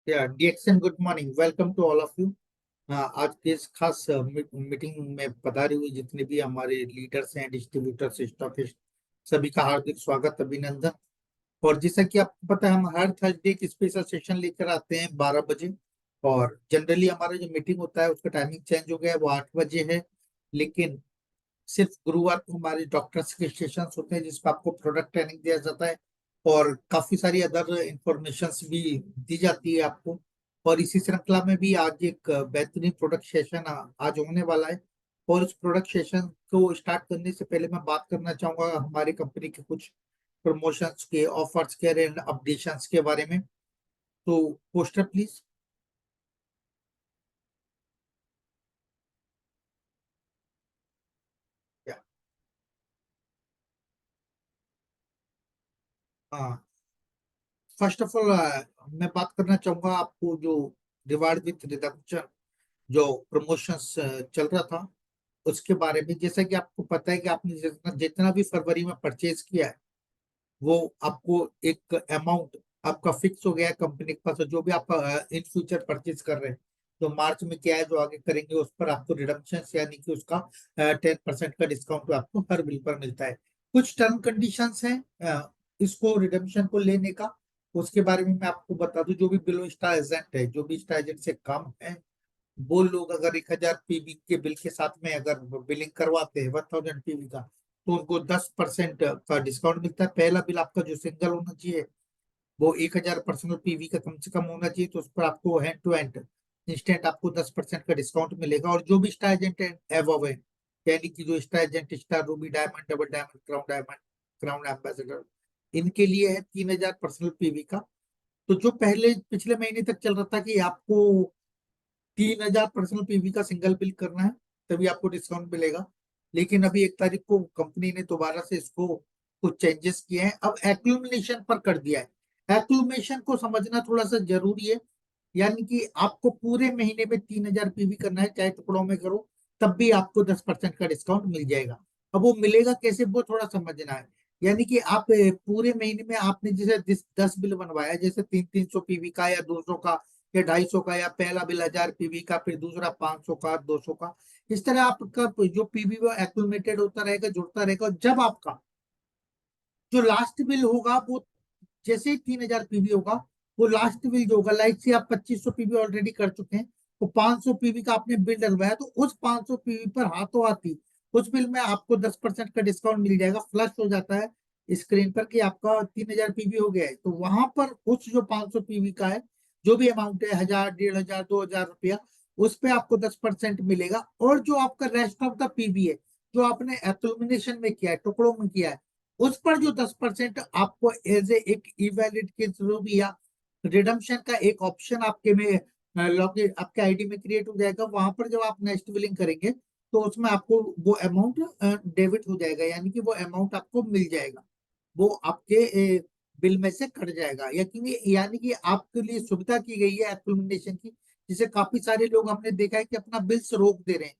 या डिएक्सन, good morning, welcome to all of you. आज के इस खास मीटिंग में पधारे हुए जितने भी हमारे लीडर्स हैं, डिस्ट्रीब्यूटर्स, स्टॉकिस्ट, सभी का हार्दिक स्वागत, अभिनंदन। और जैसा कि आपको पता है, हम हर थर्सडे एक स्पेशल सेशन लेकर आते हैं 12 बजे। और जनरली हमारा जो मीटिंग होता है उसका टाइमिंग चेंज हो गया है, वो 8 बजे है। लेकिन सिर्फ गुरुवार को हमारे डॉक्टर्स के सेशन होते हैं जिसपे आपको प्रोडक्ट ट्रेनिंग दिया जाता है और काफी सारी अदर इंफॉर्मेशन भी दी जाती है आपको। और इसी श्रृंखला में भी आज एक बेहतरीन प्रोडक्ट सेशन आज होने वाला है। और इस प्रोडक्ट सेशन को स्टार्ट करने से पहले मैं बात करना चाहूंगा हमारी कंपनी के कुछ प्रमोशंस के, ऑफर्स के एंड अपडेशंस के बारे में। तो पोस्टर प्लीज। हाँ, फर्स्ट ऑफ ऑल मैं बात करना चाहूंगा आपको जो रिवार्ड विथ रिडम्पशन जो प्रमोशंस चल रहा था उसके बारे में। जैसा कि आपको पता है कि आपने जितना जितना भी फरवरी में परचेज किया है वो आपको एक अमाउंट आपका फिक्स हो गया है कंपनी के पास। और जो भी आप इन फ्यूचर परचेज कर रहे हैं तो मार्च में क्या है जो आगे करेंगे उस पर आपको रिडम्पशन यानी कि उसका 10% का डिस्काउंट आपको हर बिल पर मिलता है। कुछ टर्म कंडीशंस हैं इसको रिडम्पशन को लेने का। उसके बारे में मैं आपको बता दूं, जो भी बिलो स्टार एजेंट है, जो भी स्टार एजेंट से कम है, वो लोग अगर 1000 पीवी के बिल के साथ में अगर बिलिंग करवाते हैं 1000 पीवी का, तो उनको 10% का डिस्काउंट मिलता है। पहला बिल आपका जो सिंगल होना चाहिए वो 1000 पर्सनल पीवी का कम से कम होना चाहिए, तो उस पर आपको हैंड टू हैंड इंस्टेंट आपको 10% का डिस्काउंट मिलेगा। और जो भी स्टार एजेंट एवव है, यानी कि जो star agent star Ruby diamond, double diamond, crown ambassador, इनके लिए है 3000 पर्सनल पीवी का। तो जो पहले पिछले महीने तक चल रहा था कि आपको 3000 पर्सनल पीवी का सिंगल बिल करना है तभी आपको डिस्काउंट मिलेगा, लेकिन अभी 1 तारीख को कंपनी ने दोबारा से इसको कुछ चेंजेस किए हैं, अब एक्यूमुलेशन पर कर दिया है। एक्यूमुलेशन को समझना थोड़ा सा जरूरी है, यानी कि आपको पूरे महीने में 3000 पीवी करना है, चाहे टुकड़ों में करो, तब भी आपको 10% का डिस्काउंट मिल जाएगा। अब वो मिलेगा कैसे वो थोड़ा समझना है। यानी कि आप पूरे महीने में आपने जैसे 10 बिल बनवाया, जैसे 300 पीवी का या 200 का या 250 का, या पहला बिल 1000 पीवी का, फिर दूसरा 500 का, 200 का, इस तरह आपका जो पीवी वो एक्यूमुलेटेड होता रहेगा, जुड़ता रहेगा। और जब आपका जो लास्ट बिल होगा वो जैसे ही 3000 पीवी होगा, वो लास्ट बिल जो होगा, लाइक से आप 2500 पीवी ऑलरेडी कर चुके हैं, तो 500 पीवी का आपने बिल डलवाया, तो उस 500 पीवी पर हाथों हाथी उस बिल में आपको 10% का डिस्काउंट मिल जाएगा। फ्लश हो जाता है स्क्रीन पर कि आपका 3000 पीवी हो गया है, तो वहां पर उस जो 500 पीवी का है, जो भी अमाउंट है, 1000, 1500, 2000 रुपया, उस पे आपको 10% मिलेगा। और जो आपका रेस्ट ऑफ द पीवी है, जो आपने एक्यूमुलेशन में किया है, टुकड़ों में किया है, उस पर जो 10% आपको एज ए एक ई वैलिड के थ्रू भी या रिडम्पशन का एक ऑप्शन आपके में लॉग आपके आईडी में क्रिएट हो जाएगा। वहां पर जब आप नेक्स्ट बिलिंग करेंगे तो उसमें आपको वो अमाउंट डेबिट हो जाएगा, यानी कि वो अमाउंट आपको मिल जाएगा, वो आपके बिल में से कट जाएगा। यानी कि आपके लिए सुविधा की गई है एक्यूमुलेशन की, जिसे काफी सारे लोग हमने देखा है कि अपना बिल्स रोक दे रहे हैं।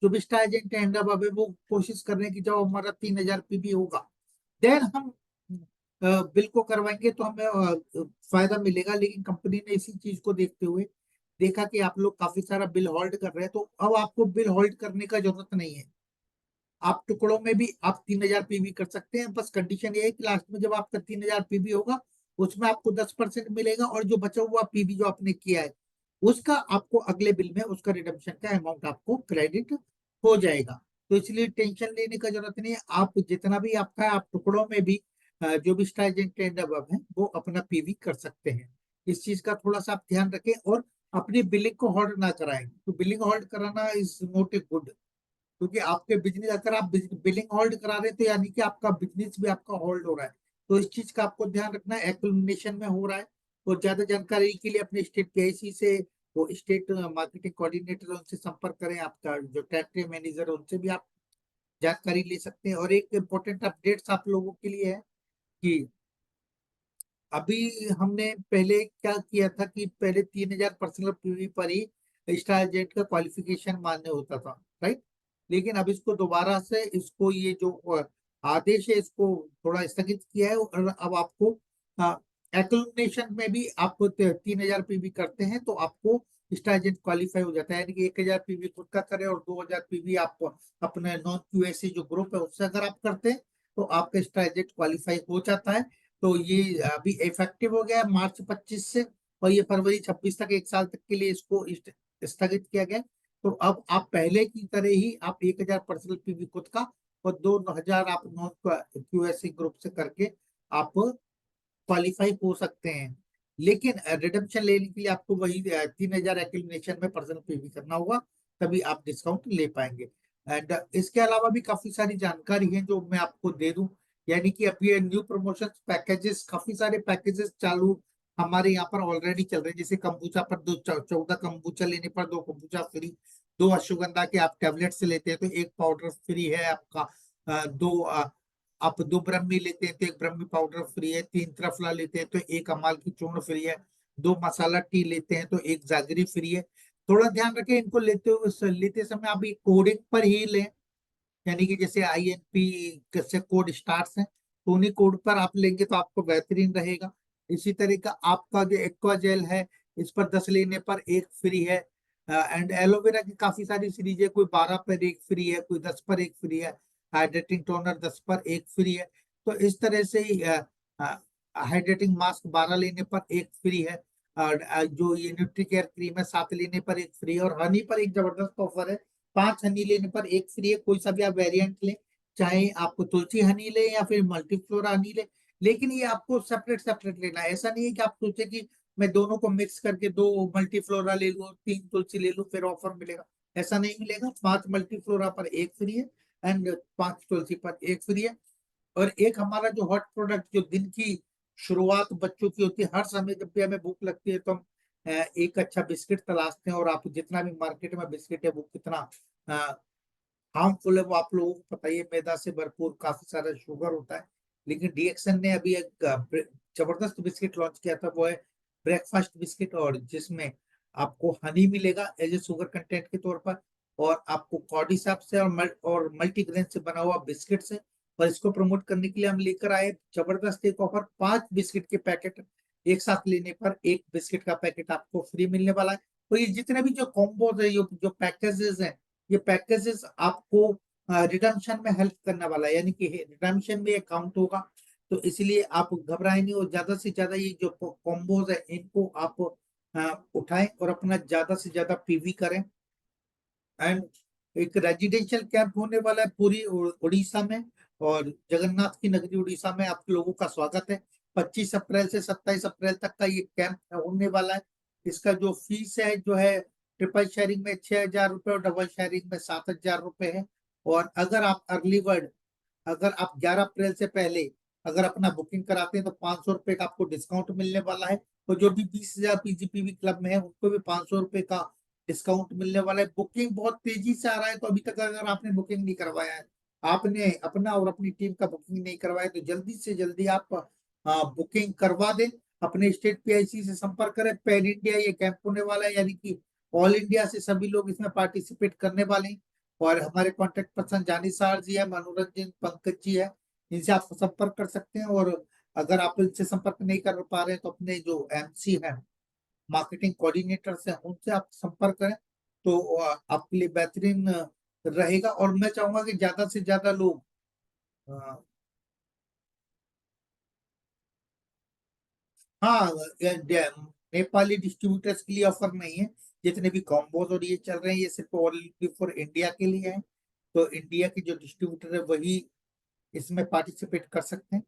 जो भी स्टार एजेंट एंड अब वो कोशिश कर रहे हैं कि जब हमारा 3000 पीवी होगा देन हम बिल को करवाएंगे तो हमें फायदा मिलेगा। लेकिन कंपनी ने इसी चीज को देखते हुए देखा कि आप लोग काफी सारा बिल होल्ड कर रहे हैं, तो अब आपको बिल होल्ड करने का जरूरत नहीं है। आप टुकड़ों में भी आप 3000 पीवी कर सकते हैं। बस कंडीशन ये है कि लास्ट में जब आपका 3000 पीवी होगा, उसमें आपको 10% मिलेगा, और जो बचा हुआ पीवी जो आपने किया है उसका आपको अगले बिल में उसका रिडम्पशन का अमाउंट आपको क्रेडिट हो जाएगा। तो इसलिए टेंशन लेने का जरूरत नहीं है। आप जितना भी आपका है, आप टुकड़ों में भी जो भी स्टाइजेंट एंड अबव है वो अपना पीवी कर सकते हैं। इस चीज का थोड़ा सा आप ध्यान रखें और अपनी बिलिंग को होल्ड ना कराएं। तो बिलिंग होल्ड कराना इज नॉट ए गुड, क्योंकि आपके बिजनेस अगर आप बिलिंग होल्ड करा रहे हैं तो यानी कि आपका बिजनेस भी आपका होल्ड हो रहा है। तो इस चीज का आपको ध्यान रखना है, एक्यूमुलेशन में हो रहा है। और ज्यादा जानकारी के लिए अपने स्टेट पीआईसी से, वो स्टेट मार्केटिंग कोऑर्डिनेटर, उनसे संपर्क करें। आपका जो टेरिटरी मैनेजर है उनसे भी आप जानकारी ले सकते हैं। और एक इम्पोर्टेंट अपडेट्स आप लोगों के लिए है कि अभी हमने पहले क्या किया था कि पहले 3000 पर्सनल पीवी पर ही स्टार एजेंट का क्वालिफिकेशन मान्य होता था, राइट। लेकिन अब इसको दोबारा से इसको ये जो आदेश है इसको थोड़ा स्थगित किया है, और अब आपको एक्लुमिनेशन में भी आप 3000 पीवी करते हैं तो आपको स्टाइजेंट क्वालिफाई हो जाता है, यानी कि 1000 पीवी खुद का करें और 2000 पीवी आप अपने नॉन क्यूएससी जो ग्रुप है उससे अगर आप करते हैं तो आपका स्टाइजेंट क्वालिफाई हो जाता है। तो ये अभी इफेक्टिव हो गया है मार्च 25 से, और ये फरवरी 26 तक, 1 साल तक के लिए इसको स्थगित किया गया। तो अब आप पहले की तरह ही आप 1000 पर्सनल पीवी खुद का और 2000 आप नॉन क्यूएससी ग्रुप से करके आप क्वालिफाई हो सकते हैं। लेकिन रिडम्पशन लेने के लिए आपको वही 3000 एक्यूमुलेशन में पर्सनल पीवी करना होगा, तभी आप डिस्काउंट ले पाएंगे। एंड इसके अलावा भी काफी सारी जानकारी है जो मैं आपको दे दूं, यानी कि अभी ये न्यू प्रमोशन पैकेजेस, काफी सारे पैकेजेस चालू हमारे यहाँ पर ऑलरेडी चल रहे हैं। जैसे कंबूचा पर 14 कंबूचा लेने पर 2 कंबूचा फ्री, 2 अश्वगंधा के आप टेबलेट से लेते हैं तो 1 पाउडर फ्री है आपका, दो आप 2 ब्रह्मी लेते हैं तो 1 ब्रह्मी पाउडर फ्री है, 3 त्रिफला लेते हैं तो 1 अमाल की चूर्ण फ्री है, 2 मसाला टी लेते हैं तो 1 जागरी फ्री है। थोड़ा ध्यान रखें इनको लेते समय आप ये कोडिंग पर ही लें, यानी कि जैसे INP से कोड स्टार्ट है तो उन्हीं कोड पर आप लेंगे तो आपको बेहतरीन रहेगा। इसी तरह का आपका जो एक्वा जेल है इस पर 10 लेने पर 1 फ्री है। एंड एलोवेरा की काफी सारी सीरीज है, कोई 12 पर 1 फ्री है, कोई 10 पर 1 फ्री है। हाइड्रेटिंग टोनर 10 पर 1 फ्री है। तो इस तरह से ही हाइड्रेटिंग मास्क 12 लेने पर 1 फ्री है। और जो ये न्यूट्री केयर क्रीम है 7 लेने पर 1 फ्री है। और हनी पर एक जबरदस्त ऑफर है, 5 हनी लेने पर 1 फ्री है। कोई सा भी आप वेरिएंट लें, चाहे आपको तुलसी हनी ले या फिर मल्टीफ्लोरा हनी ले, लेकिन ये आपको सेपरेट सेपरेट लेना है। ऐसा नहीं है कि आप सोचे कि मैं दोनों को मिक्स करके 2 मल्टीफ्लोरा ले लूं 3 तुलसी ले लूं फिर ऑफर मिलेगा, ऐसा नहीं मिलेगा। 5 मल्टीफ्लोरा पर 1 फ्री है एंड 5 तुलसी पर 1 फ्री है। और एक हमारा जो हॉट प्रोडक्ट, जो दिन की शुरुआत बच्चों की होती है, हर समय जब भी हमें भूख लगती है तो हम एक अच्छा बिस्किट तलाशते हैं। और आप जितना भी मार्केट में बिस्किट है वो कितना हार्मफुल है वो आप लोगों को पता ही है, मैदा से भरपूर, काफी सारा शुगर होता है। लेकिन डीएक्सन ने अभी एक जबरदस्त बिस्किट लॉन्च किया था, वो है ब्रेकफास्ट बिस्किट, और जिसमें आपको हनी मिलेगा एज ए शुगर कंटेंट के तौर पर, और आपको कॉर्डिसैप से और मल्टीग्रेन से बना हुआ बिस्किट से। और इसको प्रमोट करने के लिए हम लेकर आए जबरदस्त एक ऑफर, 5 बिस्किट के पैकेट एक साथ लेने पर 1 बिस्किट का पैकेट आपको फ्री मिलने वाला है। तो ये जितने भी जो कॉम्बोज है, जो पैकेजेस हैं, ये पैकेजेस आपको रिडम्पशन में हेल्प करने वाला है, यानी कि रिडम्पशन में काउंट होगा। तो इसलिए आप घबराए नहीं, और ज्यादा से ज्यादा ये जो कॉम्बोज है इनको आप उठाएं और अपना ज्यादा से ज्यादा पीवी करें। एंड एक रेजिडेंशियल कैंप होने वाला है पूरी उड़ीसा में, और जगन्नाथ की नगरी उड़ीसा में आप लोगों का स्वागत है। 25 अप्रैल से 27 अप्रैल तक का ये कैंप होने वाला है। इसका जो फीस है जो है, ट्रिपल शेयरिंग में 6000 रुपये और डबल शेयरिंग में 7000 रुपये है। और अगर आप अर्ली बर्ड, अगर आप 11 अप्रैल से पहले अगर अपना बुकिंग कराते हैं तो 500 रुपये का आपको डिस्काउंट मिलने वाला है। और जो भी 20,000 पीजीपीवी क्लब में है उनको भी 500 रुपये का डिस्काउंट मिलने वाला है। बुकिंग बहुत तेजी से आ रहा है, तो अभी तक अगर आपने बुकिंग नहीं करवाया है, आपने अपना और अपनी टीम का बुकिंग नहीं करवाया, तो जल्दी से जल्दी आप बुकिंग करवा दें। अपने स्टेट पीआईसी से संपर्क करें। पैन इंडिया ये कैंप होने वाला है, यानी कि ऑल इंडिया से सभी लोग इसमें पार्टिसिपेट करने वाले हैं। और हमारे कांटेक्ट पर्सन जानिसार जी है, मनोरंजन पंकज जी है, इनसे आप संपर्क कर सकते हैं। और अगर आप इनसे संपर्क नहीं कर पा रहे हैं तो अपने जो एमसी है, मार्केटिंग कोऑर्डिनेटर से, उनसे आप संपर्क करें तो आपके लिए बेहतरीन रहेगा। और मैं चाहूंगा कि ज्यादा से ज्यादा लोग अ, हाँ, नेपाली डिस्ट्रीब्यूटर्स के लिए ऑफर नहीं है। जितने भी कॉम्बोज और ये चल रहे हैं ये सिर्फ ओनली फॉर इंडिया के लिए है। तो इंडिया के जो डिस्ट्रीब्यूटर है वही इसमें पार्टिसिपेट कर सकते हैं।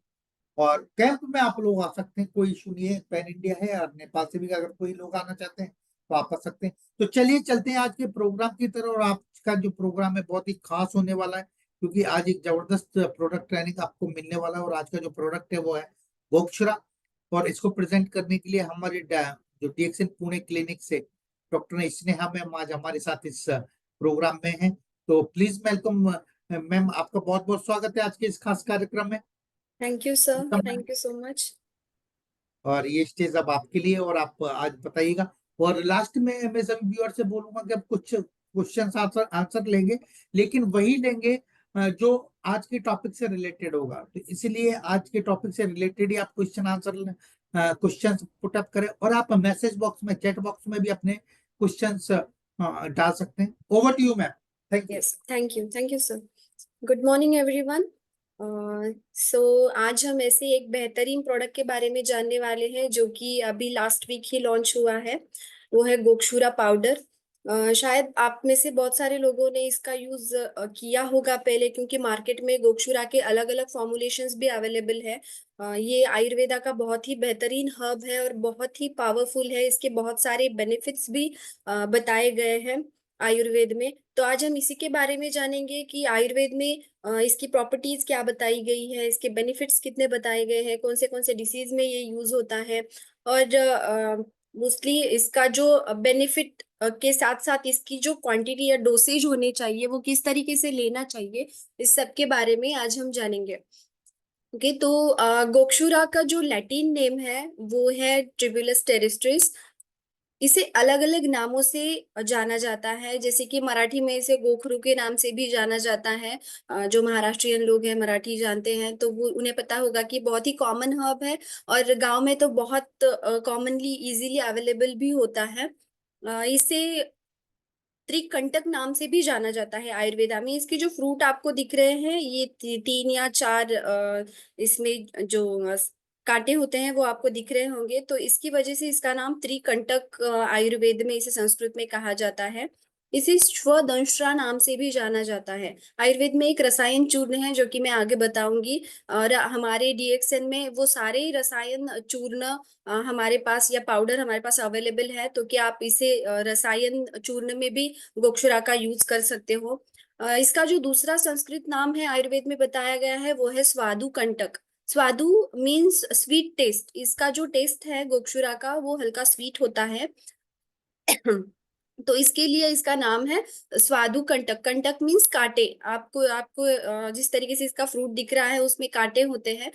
और कैंप में आप लोग आ सकते हैं, कोई इशू नहीं है। पैन इंडिया है, और नेपाल से भी अगर कोई लोग आना चाहते हैं तो आप आ सकते हैं। तो चलिए चलते हैं आज के प्रोग्राम की तरफ। और आज का जो प्रोग्राम है बहुत ही खास होने वाला है, क्योंकि आज एक जबरदस्त प्रोडक्ट ट्रेनिंग आपको मिलने वाला है। और आज का जो प्रोडक्ट है वो है गोक्षरा। और इसको प्रेजेंट करने के लिए हमारे जो डीएक्सन पुणे क्लिनिक से डॉक्टर स्नेहा मैम आज हमारे साथ इस प्रोग्राम में है। तो प्लीज वेलकम मैम, आपका बहुत बहुत स्वागत है आज के इस खास कार्यक्रम में। Thank you sir, welcome ma'am. Thank you so much. और ये स्टेज अब आपके लिए, और आप आज बताइएगा। और लास्ट में मैं सभी व्यूअर से बोलूंगा कि अब कुछ क्वेश्चन आंसर आंसर लेंगे, लेकिन वही लेंगे जो आज के टॉपिक से रिलेटेड होगा। तो इसीलिए आज के टॉपिक से रिलेटेड ही आप question answer questions put up करें, और आप मैसेज बॉक्स में, चैट बॉक्स में भी अपने क्वेश्चंस डाल सकते हैं। Over to you ma'am. Thank you. Yes, thank you sir. Good morning everyone. So आज हम ऐसे एक बेहतरीन प्रोडक्ट के बारे में जानने वाले हैं जो कि अभी लास्ट वीक ही लॉन्च हुआ है। वो है गोक्षूरा पाउडर। शायद आप में से बहुत सारे लोगों ने इसका यूज किया होगा पहले, क्योंकि मार्केट में गोक्षूरा के अलग अलग फॉर्मुलेशंस भी अवेलेबल है। ये आयुर्वेदा का बहुत ही बेहतरीन हर्ब है और बहुत ही पावरफुल है। इसके बहुत सारे बेनिफिट्स भी बताए गए हैं आयुर्वेद में। तो आज हम इसी के बारे में जानेंगे कि आयुर्वेद में इसकी प्रॉपर्टीज क्या बताई गई है, इसके बेनिफिट्स कितने बताए गए हैं, कौन से डिसीज में ये यूज होता है, और मोस्टली इसका जो बेनिफिट के साथ साथ इसकी जो क्वांटिटी या डोसेज होनी चाहिए वो किस तरीके से लेना चाहिए, इस सब के बारे में आज हम जानेंगे। ओके, तो गोक्षुरा का जो लैटिन नेम है वो है ट्रिब्यूलस टेरेस्ट्रिस। इसे अलग अलग नामों से जाना जाता है, जैसे कि मराठी में इसे गोखरू के नाम से भी जाना जाता है। जो महाराष्ट्रियन लोग हैं, मराठी जानते हैं, तो वो उन्हें पता होगा कि बहुत ही कॉमन हर्ब है और गांव में तो बहुत कॉमनली इजीली अवेलेबल भी होता है। इसे त्रिकंटक नाम से भी जाना जाता है आयुर्वेदा में। इसके जो फ्रूट आपको दिख रहे हैं ये तीन या चार इसमें जो कांटे होते हैं वो आपको दिख रहे होंगे, तो इसकी वजह से इसका नाम त्रिकंटक आयुर्वेद में, इसे संस्कृत में कहा जाता है। इसे श्वदंश्रा नाम से भी जाना जाता है। आयुर्वेद में एक रसायन चूर्ण है जो कि मैं आगे बताऊंगी, और हमारे डीएक्सएन में वो सारे रसायन चूर्ण हमारे पास, या पाउडर हमारे पास अवेलेबल है, तो क्या आप इसे रसायन चूर्ण में भी गोक्षुरा का यूज कर सकते हो। इसका जो दूसरा संस्कृत नाम है आयुर्वेद में बताया गया है वो है स्वादु कंटक। स्वादु मीन्स स्वीट टेस्ट। इसका जो टेस्ट है गोक्षुरा का वो हल्का स्वीट होता है। तो इसके लिए इसका नाम है स्वादु कंटक। कंटक मीन्स कांटे। आपको आपको जिस तरीके से इसका फ्रूट दिख रहा है उसमें कांटे होते हैं,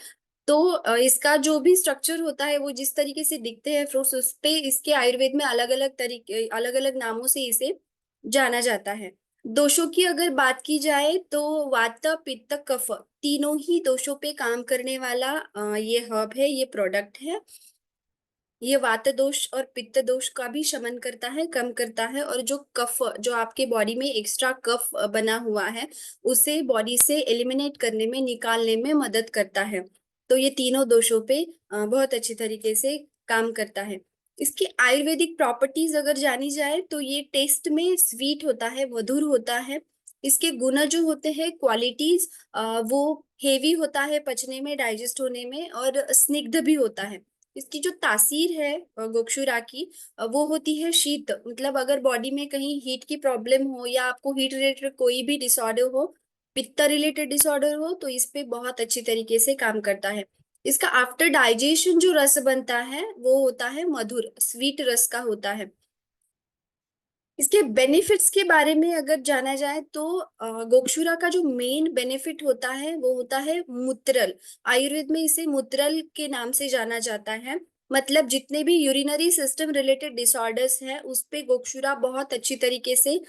तो इसका जो भी स्ट्रक्चर होता है वो जिस तरीके से दिखते हैं फ्रूट्स, उस पे इसके आयुर्वेद में अलग अलग तरीके, अलग अलग नामों से इसे जाना जाता है। दोषों की अगर बात की जाए तो वात पित्त कफ तीनों ही दोषों पे काम करने वाला ये हर्ब है, ये प्रोडक्ट है। ये वात दोष और पित्त दोष का भी शमन करता है, कम करता है, और जो कफ, जो आपके बॉडी में एक्स्ट्रा कफ बना हुआ है उसे बॉडी से एलिमिनेट करने में, निकालने में मदद करता है। तो ये तीनों दोषों पे बहुत अच्छी तरीके से काम करता है। इसकी आयुर्वेदिक प्रॉपर्टीज अगर जानी जाए तो ये टेस्ट में स्वीट होता है, मधुर होता है। इसके गुण जो होते हैं, क्वालिटीज, वो हेवी होता है पचने में, डाइजेस्ट होने में, और स्निग्ध भी होता है। इसकी जो तासीर है गोक्षुरा की, वो होती है शीत। मतलब अगर बॉडी में कहीं हीट की प्रॉब्लम हो या आपको हीट रिलेटेड कोई भी डिसऑर्डर हो, पित्त रिलेटेड डिसऑर्डर हो, तो इस पे बहुत अच्छी तरीके से काम करता है। इसका आफ्टर डाइजेशन जो रस बनता है वो होता है मधुर, स्वीट रस का होता है। इसके बेनिफिट्स के बारे में अगर जाना जाए तो गोक्षुरा का जो मेन बेनिफिट होता है वो होता है मूत्रल। आयुर्वेद में इसे मूत्रल के नाम से जाना जाता है। मतलब जितने भी यूरिनरी सिस्टम रिलेटेड डिसऑर्डर्स हैं उस पे गोक्षुरा बहुत अच्छी तरीके से,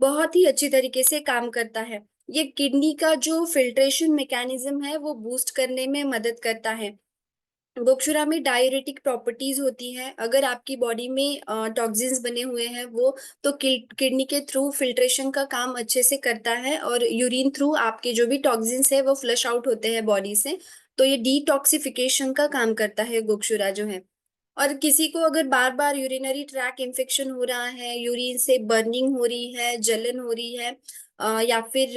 बहुत ही अच्छी तरीके से काम करता है। ये किडनी का जो फिल्ट्रेशन मैकेनिज्म है वो बूस्ट करने में मदद करता है। गोक्षुरा में डायरेटिक प्रॉपर्टीज होती हैं। अगर आपकी बॉडी में टॉक्सिन्स बने हुए हैं वो, तो किडनी के थ्रू फिल्ट्रेशन का काम अच्छे से करता है, और यूरिन थ्रू आपके जो भी टॉक्सिन्स है वो फ्लश आउट होते हैं बॉडी से। तो ये डिटॉक्सिफिकेशन का काम करता है गोक्षुरा जो है। और किसी को अगर बार बार यूरिनरी ट्रैक इन्फेक्शन हो रहा है, यूरिन से बर्निंग हो रही है, जलन हो रही है, या फिर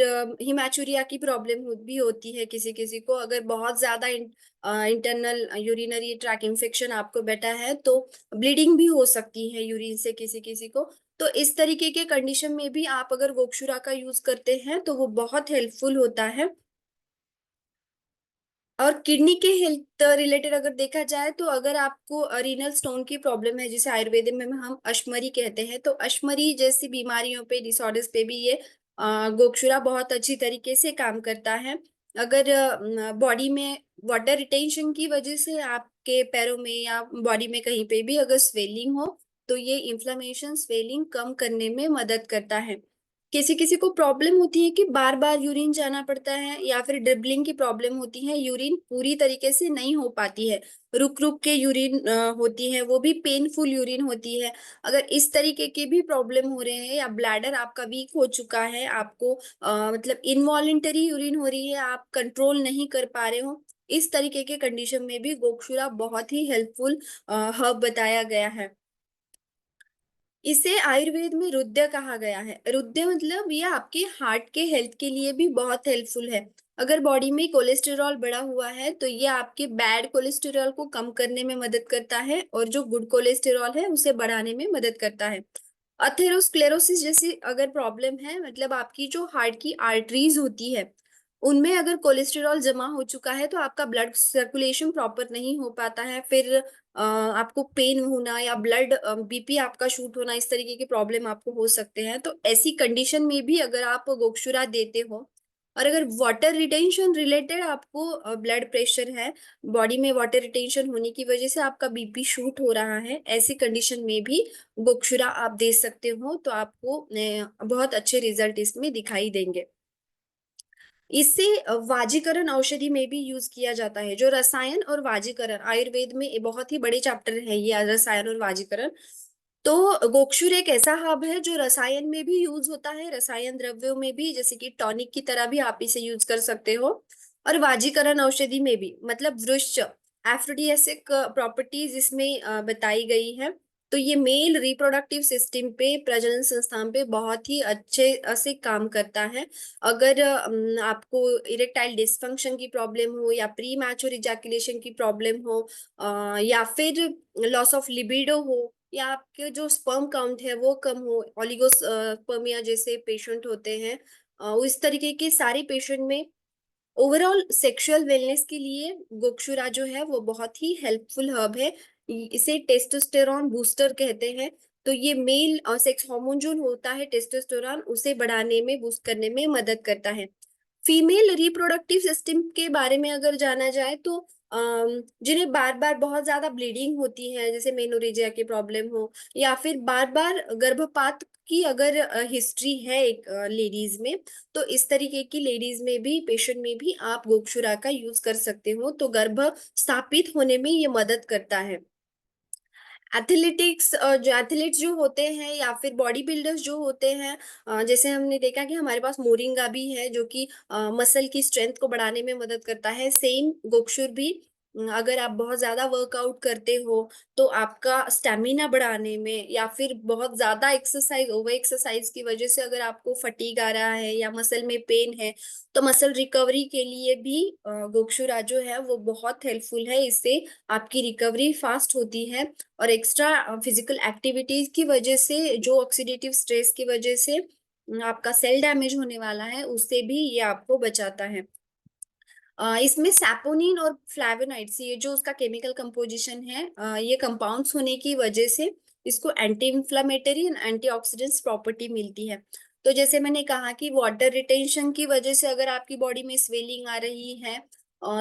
हिमैचुरिया की प्रॉब्लम भी होती है किसी किसी को, अगर बहुत ज्यादा इंटरनल यूरिनरी ट्रैक इन्फेक्शन आपको बैठा है तो ब्लीडिंग भी हो सकती है यूरिन से किसी किसी को। तो इस तरीके के कंडीशन में भी आप अगर गोक्षुरा का यूज करते हैं तो वो बहुत हेल्पफुल होता है। और किडनी के हेल्थ रिलेटेड अगर देखा जाए तो अगर आपको रीनल स्टोन की प्रॉब्लम है, जिसे आयुर्वेद में हम अश्मरी कहते हैं, तो अश्मरी जैसी बीमारियों पे, डिसऑर्डर्स पे भी ये गोक्षुरा बहुत अच्छी तरीके से काम करता है। अगर बॉडी में वाटर रिटेंशन की वजह से आपके पैरों में या बॉडी में कहीं पे भी अगर स्वेलिंग हो, तो ये इन्फ्लेमेशन, स्वेलिंग कम करने में मदद करता है। किसी किसी को प्रॉब्लम होती है कि बार बार यूरिन जाना पड़ता है, या फिर ड्रिबलिंग की प्रॉब्लम होती है, यूरिन पूरी तरीके से नहीं हो पाती है, रुक रुक के यूरिन होती है, वो भी पेनफुल यूरिन होती है। अगर इस तरीके के भी प्रॉब्लम हो रहे हैं, या ब्लैडर आपका वीक हो चुका है, आपको मतलब इनवॉलेंटरी यूरिन हो रही है, आप कंट्रोल नहीं कर पा रहे हो, इस तरीके के कंडीशन में भी गोक्षुरा बहुत ही हेल्पफुल हर्ब बताया गया है। इसे आयुर्वेद में रुद्र कहा गया है। रुद्र मतलब ये आपके हार्ट के हेल्थ के लिए भी बहुत हेल्पफुल है। अगर बॉडी में कोलेस्टेरॉल बढ़ा हुआ है तो ये आपके बैड कोलेस्टेरॉल को कम करने में मदद करता है, और जो गुड कोलेस्टेरॉल है उसे बढ़ाने में मदद करता है। अथेरोस्क्लेरोसिस जैसी अगर प्रॉब्लम है, मतलब आपकी जो हार्ट की आर्टरीज होती है उनमें अगर कोलेस्टेरॉल जमा हो चुका है तो आपका ब्लड सर्कुलेशन प्रॉपर नहीं हो पाता है, फिर आपको पेन होना या ब्लड बीपी आपका शूट होना, इस तरीके के प्रॉब्लम आपको हो सकते हैं। तो ऐसी कंडीशन में भी अगर आप गोक्षुरा देते हो, और अगर वाटर रिटेंशन रिलेटेड आपको ब्लड प्रेशर है, बॉडी में वाटर रिटेंशन होने की वजह से आपका बीपी शूट हो रहा है, ऐसी कंडीशन में भी गोक्षुरा आप दे सकते हो, तो आपको बहुत अच्छे रिजल्ट इसमें दिखाई देंगे। इसे वाजीकरण औषधि में भी यूज किया जाता है। जो रसायन और वाजीकरण, आयुर्वेद में ये बहुत ही बड़े चैप्टर है ये, रसायन और वाजीकरण। तो गोक्षुर एक ऐसा हब है जो रसायन में भी यूज होता है, रसायन द्रव्यों में भी, जैसे कि टॉनिक की तरह भी आप इसे यूज कर सकते हो, और वाजीकरण औषधि में भी, मतलब वृक्ष एफ्रोडियासिक प्रॉपर्टीज इसमें बताई गई है। तो ये मेल रिप्रोडक्टिव सिस्टम पे, प्रजनन संस्थान पे बहुत ही अच्छे से काम करता है। अगर आपको इरेक्टाइल डिसफंक्शन की प्रॉब्लम हो, या प्री मैच्योर इजैकुलेशन की प्रॉब्लम हो, या फिर लॉस ऑफ लिबिडो हो, या आपके जो स्पर्म काउंट है वो कम हो, ओलिगोस्पर्मिया जैसे पेशेंट होते हैं, उस तरीके के सारे पेशेंट में ओवरऑल सेक्सुअल वेलनेस के लिए गोक्षुरा जो है वो बहुत ही हेल्पफुल हर्ब है। इसे टेस्टोस्टेरॉन बूस्टर कहते हैं। तो ये मेल सेक्स हार्मोन जो होता है टेस्टोस्टेरॉन, उसे बढ़ाने में, बूस्ट करने में मदद करता है। फीमेल रिप्रोडक्टिव सिस्टम के बारे में अगर जाना जाए तो जिन्हें बार बार बहुत ज्यादा ब्लीडिंग होती है, जैसे मेनोरेजिया की प्रॉब्लम हो, या फिर बार बार गर्भपात की अगर हिस्ट्री है एक लेडीज में, तो इस तरीके की लेडीज में भी, पेशेंट में भी आप गोक्षुरा का यूज कर सकते हो, तो गर्भ स्थापित होने में ये मदद करता है। एथलेटिक्स, जो एथलीट्स जो होते हैं, या फिर बॉडी बिल्डर्स जो होते हैं, जैसे हमने देखा कि हमारे पास मोरिंगा भी है जो कि मसल की स्ट्रेंथ को बढ़ाने में मदद करता है। सेम गोक्षुर भी, अगर आप बहुत ज्यादा वर्कआउट करते हो तो आपका स्टेमिना बढ़ाने में, या फिर बहुत ज्यादा एक्सरसाइज, ओवर एक्सरसाइज की वजह से अगर आपको फटीग आ रहा है या मसल में पेन है, तो मसल रिकवरी के लिए भी गोक्षुरा जो है वो बहुत हेल्पफुल है। इससे आपकी रिकवरी फास्ट होती है, और एक्स्ट्रा फिजिकल एक्टिविटीज की वजह से, जो ऑक्सीडेटिव स्ट्रेस की वजह से आपका सेल डैमेज होने वाला है, उससे भी ये आपको बचाता है। इसमें सैपोनिन और फ्लैवोनॉइड्स, ये जो उसका केमिकल कंपोजिशन है, ये कंपाउंड्स होने की वजह से इसको anti inflammatory and antioxidants property मिलती है। तो जैसे मैंने कहा कि वाटर रिटेंशन की वजह से अगर आपकी बॉडी में स्वेलिंग आ रही है,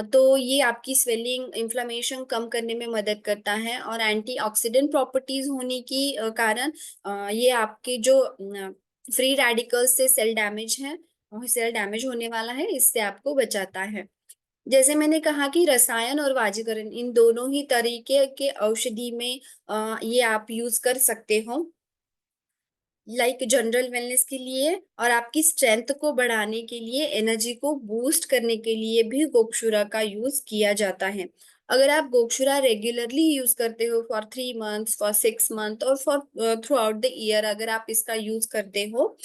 तो ये आपकी स्वेलिंग इन्फ्लेमेशन कम करने में मदद करता है, और एंटीऑक्सीडेंट प्रॉपर्टीज होने की कारण ये आपके जो फ्री रेडिकल्स से सेल डैमेज है, सेल डैमेज होने वाला है, इससे आपको बचाता है। जैसे मैंने कहा कि रसायन और वाजीकरण, इन दोनों ही तरीके के औषधि में ये आप यूज कर सकते हो, लाइक जनरल वेलनेस के लिए, और आपकी स्ट्रेंथ को बढ़ाने के लिए, एनर्जी को बूस्ट करने के लिए भी गोक्षुरा का यूज किया जाता है। अगर आप गोक्षुरा रेगुलरली यूज करते हो फॉर 3 मंथ्स, फॉर 6 मंथ, और for through out the year, अगर आप इसका यूज करते हो,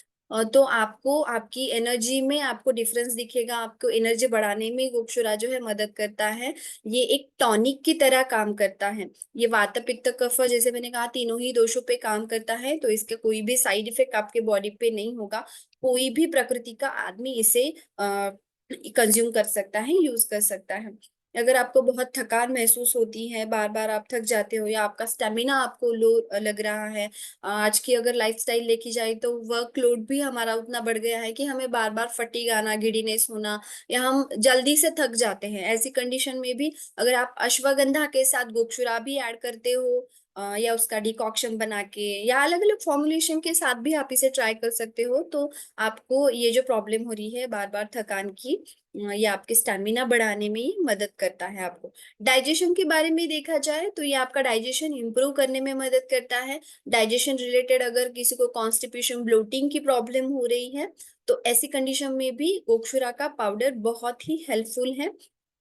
तो आपको आपकी एनर्जी में आपको डिफरेंस दिखेगा, आपको एनर्जी बढ़ाने में गोक्षुरा जो है मदद करता है। ये एक टॉनिक की तरह काम करता है। ये वात पित्त कफ, जैसे मैंने कहा, तीनों ही दोषों पे काम करता है, तो इसके कोई भी साइड इफेक्ट आपके बॉडी पे नहीं होगा। कोई भी प्रकृति का आदमी इसे कंज्यूम कर सकता है, यूज कर सकता है। अगर आपको बहुत थकान महसूस होती है, बार बार आप थक जाते हो, या आपका स्टेमिना आपको लो लग रहा है, आज की अगर लाइफस्टाइल देखी जाए तो वर्कलोड भी हमारा उतना बढ़ गया है कि हमें बार बार फटीग आना, गिडीनेस होना, या हम जल्दी से थक जाते हैं, ऐसी कंडीशन में भी अगर आप अश्वगंधा के साथ गोक्षुरा भी ऐड करते हो, या उसका डिकॉक्शन बना के, या अलग अलग फॉर्मुलेशन के साथ भी आप इसे ट्राई कर सकते हो, तो आपको ये जो प्रॉब्लम हो रही है बार बार थकान की, ये आपके स्टैमिना बढ़ाने में ही मदद करता है आपको। डाइजेशन के बारे में देखा जाए तो ये आपका डाइजेशन इंप्रूव करने में मदद करता है। डाइजेशन रिलेटेड अगर किसी को कॉन्स्टिपेशन, ब्लोटिंग की प्रॉब्लम हो रही है, तो ऐसी कंडीशन में भी गोक्षुरा का पाउडर बहुत ही हेल्पफुल है।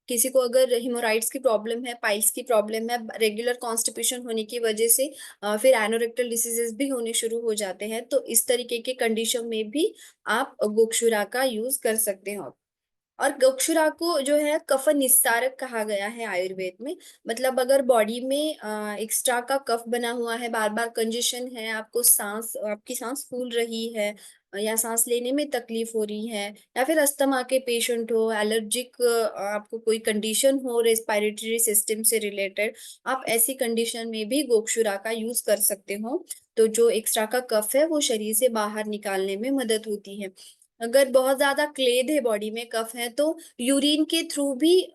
किसी को अगर हिमोराइड्स की प्रॉब्लम है, पाइल्स की प्रॉब्लम है, रेगुलर कॉन्स्टिपेशन होने की वजह से फिर एनोरेक्टल डिसीजेस भी होने शुरू हो जाते हैं, तो इस तरीके के कंडीशन में भी आप गोक्षुरा का यूज कर सकते हो। और गोक्षुरा को जो है कफ निस्तारक कहा गया है आयुर्वेद में। मतलब अगर बॉडी में एक्स्ट्रा का कफ बना हुआ है, बार बार कंजेशन है, आपकी सांस फूल रही है, या सांस लेने में तकलीफ हो रही है, या फिर अस्थमा के पेशेंट हो, एलर्जिक आपको कोई कंडीशन हो रेस्पिरेटरी सिस्टम से रिलेटेड, आप ऐसी कंडीशन में भी गोक्षुरा का यूज कर सकते हो। तो जो एक्स्ट्रा का कफ है वो शरीर से बाहर निकालने में मदद होती है। अगर बहुत ज्यादा क्लेद है बॉडी में, कफ है, तो यूरिन के थ्रू भी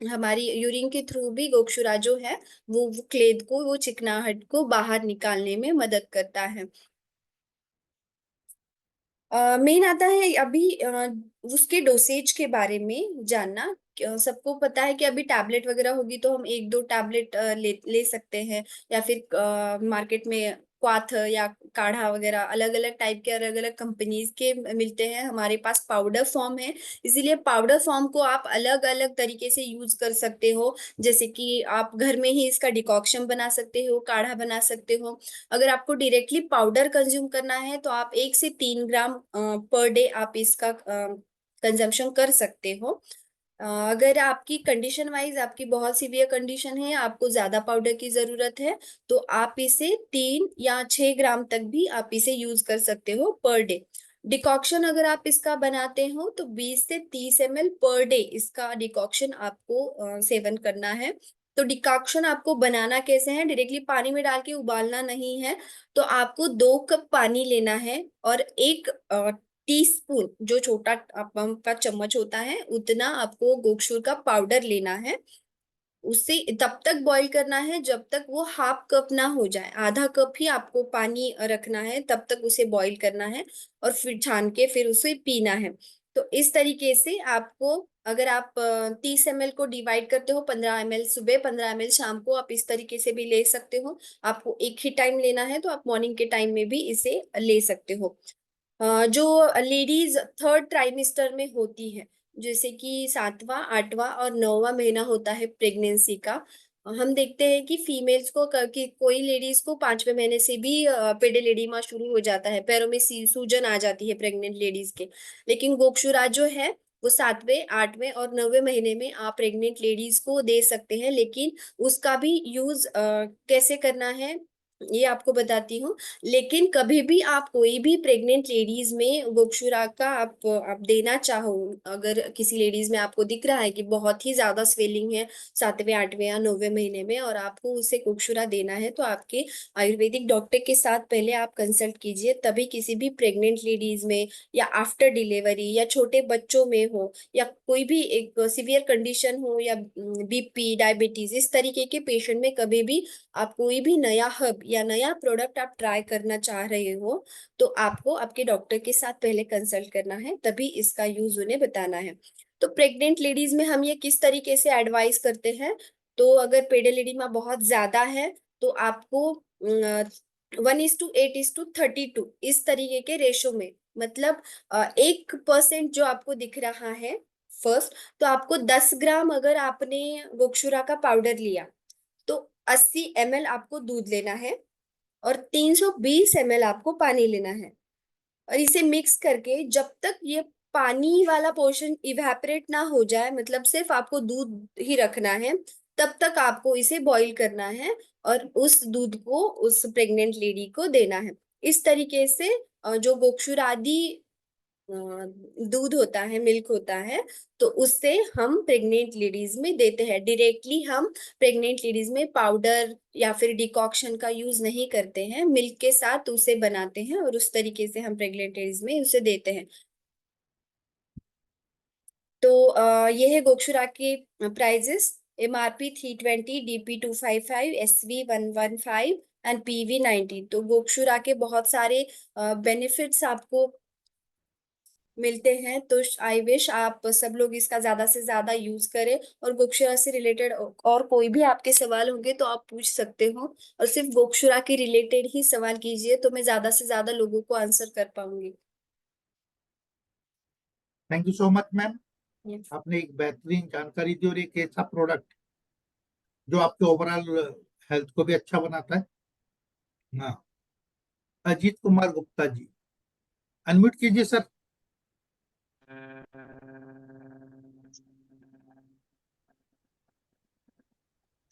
हमारी यूरिन के थ्रू भी गोक्षुरा जो है वो क्लेद को, वो चिकनाहट को बाहर निकालने में मदद करता है। मेन आता है अभी उसके डोसेज के बारे में जानना। सबको पता है कि अभी टैबलेट वगैरह होगी तो हम एक दो टैबलेट ले सकते हैं, या फिर मार्केट में क्वाथ या काढ़ा वगैरह अलग अलग टाइप के, अलग अलग कंपनीज के मिलते हैं। हमारे पास पाउडर फॉर्म है, इसीलिए पाउडर फॉर्म को आप अलग अलग तरीके से यूज कर सकते हो। जैसे कि आप घर में ही इसका डिकॉक्शन बना सकते हो, काढ़ा बना सकते हो। अगर आपको डायरेक्टली पाउडर कंज्यूम करना है तो आप 1 से 3 ग्राम पर डे आप इसका कंजम्पशन कर सकते हो। अगर आपकी कंडीशन वाइज आपकी बहुत सीवियर कंडीशन है, आपको ज्यादा पाउडर की जरूरत है, तो आप इसे 3 या 6 ग्राम तक भी आप इसे यूज कर सकते हो पर डे। डिकॉक्शन अगर आप इसका बनाते हो तो 20 से 30 ml पर डे इसका डिकॉक्शन आपको सेवन करना है। तो डिकॉक्शन आपको बनाना कैसे है, डायरेक्टली पानी में डाल के उबालना नहीं है। तो आपको 2 कप पानी लेना है, और 1 टीस्पून, जो छोटा आपका चम्मच होता है उतना आपको गोक्षुर का पाउडर लेना है। उसे तब तक बॉईल करना है जब तक वो हाफ कप ना हो जाए, आधा कप ही आपको पानी रखना है, तब तक उसे बॉईल करना है, और फिर छान के फिर उसे पीना है। तो इस तरीके से आपको, अगर आप 30 ml को डिवाइड करते हो, 15 ml सुबह, 15 ml शाम को, आप इस तरीके से भी ले सकते हो। आपको एक ही टाइम लेना है तो आप मॉर्निंग के टाइम में भी इसे ले सकते हो। जो लेडीज थर्ड ट्राइमेस्टर में होती है, जैसे कि 7वां, 8वां और 9वां महीना होता है प्रेगनेंसी का, हम देखते हैं कि फीमेल्स को कि कोई लेडीज को 5वें महीने से भी पेडिलिडिमा शुरू हो जाता है, पैरों में सूजन आ जाती है प्रेग्नेंट लेडीज के। लेकिन गोक्षुरा जो है वो 7वें, 8वें और 9वें महीने में आप प्रेग्नेंट लेडीज को दे सकते हैं। लेकिन उसका भी यूज कैसे करना है ये आपको बताती हूँ। लेकिन कभी भी आप कोई भी प्रेग्नेंट लेडीज में गोक्षुरा का आप देना चाहो, अगर किसी लेडीज में आपको दिख रहा है कि बहुत ही ज्यादा स्वेलिंग है 7वें, 8वें या 9वें महीने में, और आपको उसे गोक्षुरा देना है, तो आपके आयुर्वेदिक डॉक्टर के साथ पहले आप कंसल्ट कीजिए। तभी किसी भी प्रेग्नेंट लेडीज में, या आफ्टर डिलीवरी, या छोटे बच्चों में हो, या कोई भी एक सिवियर कंडीशन हो, या बीपी, डायबिटीज, इस तरीके के पेशेंट में कभी भी आप कोई भी नया हब या नया प्रोडक्ट आप ट्राई करना चाह रहे हो, तो आपको आपके डॉक्टर के साथ पहले कंसल्ट करना है, तभी इसका यूज उन्हें बताना है। तो प्रेग्नेंट लेडीज में हम ये किस तरीके से एडवाइस करते हैं, तो अगर पेडिलिडिमा बहुत ज्यादा है तो आपको 1:8:32 इस तरीके के रेशो में, मतलब 1% जो आपको दिख रहा है फर्स्ट, तो आपको 10 ग्राम अगर आपने गोक्षुरा का पाउडर लिया, तो 80 ml आपको दूध लेना है, और 320 ml आपको पानी लेना है। और इसे मिक्स करके जब तक ये पानी वाला पोर्शन इवेपोरेट ना हो जाए, मतलब सिर्फ आपको दूध ही रखना है, तब तक आपको इसे बॉईल करना है, और उस दूध को उस प्रेग्नेंट लेडी को देना है। इस तरीके से जो गोक्षुरादि दूध होता है, मिल्क होता है, तो उससे हम प्रेग्नेंट लेडीज में देते हैं। डायरेक्टली हम प्रेग्नेंट लेडीज में पाउडर या फिर डिकॉक्शन का यूज नहीं करते हैं, मिल्क के साथ उसे बनाते हैं और उस तरीके से हम प्रेग्नेंट लेडीज में उसे देते हैं। तो ये है गोक्षुरा के prices. MRP 320, DP 255, SV 115 and PV 90। तो गोक्षुरा के बहुत सारे बेनिफिट्स आपको मिलते हैं। तो आई विश आप सब लोग इसका ज्यादा से ज्यादा यूज करें। और गोक्षुरा से रिलेटेड और कोई भी आपके सवाल होंगे तो आप पूछ सकते हो, और सिर्फ गोक्षुरा के रिलेटेड ही सवाल कीजिए, तो मैं ज्यादा से ज्यादा लोगों को आंसर कर पाऊंगी। Thank you so much ma'am. Yes. आपने एक बेहतरीन जानकारी दी और एक ऐसा प्रोडक्ट जो आपके ओवरऑल हेल्थ को भी अच्छा बनाता है। हाँ, अजीत कुमार गुप्ता जी, अनम्यूट कीजिए सर।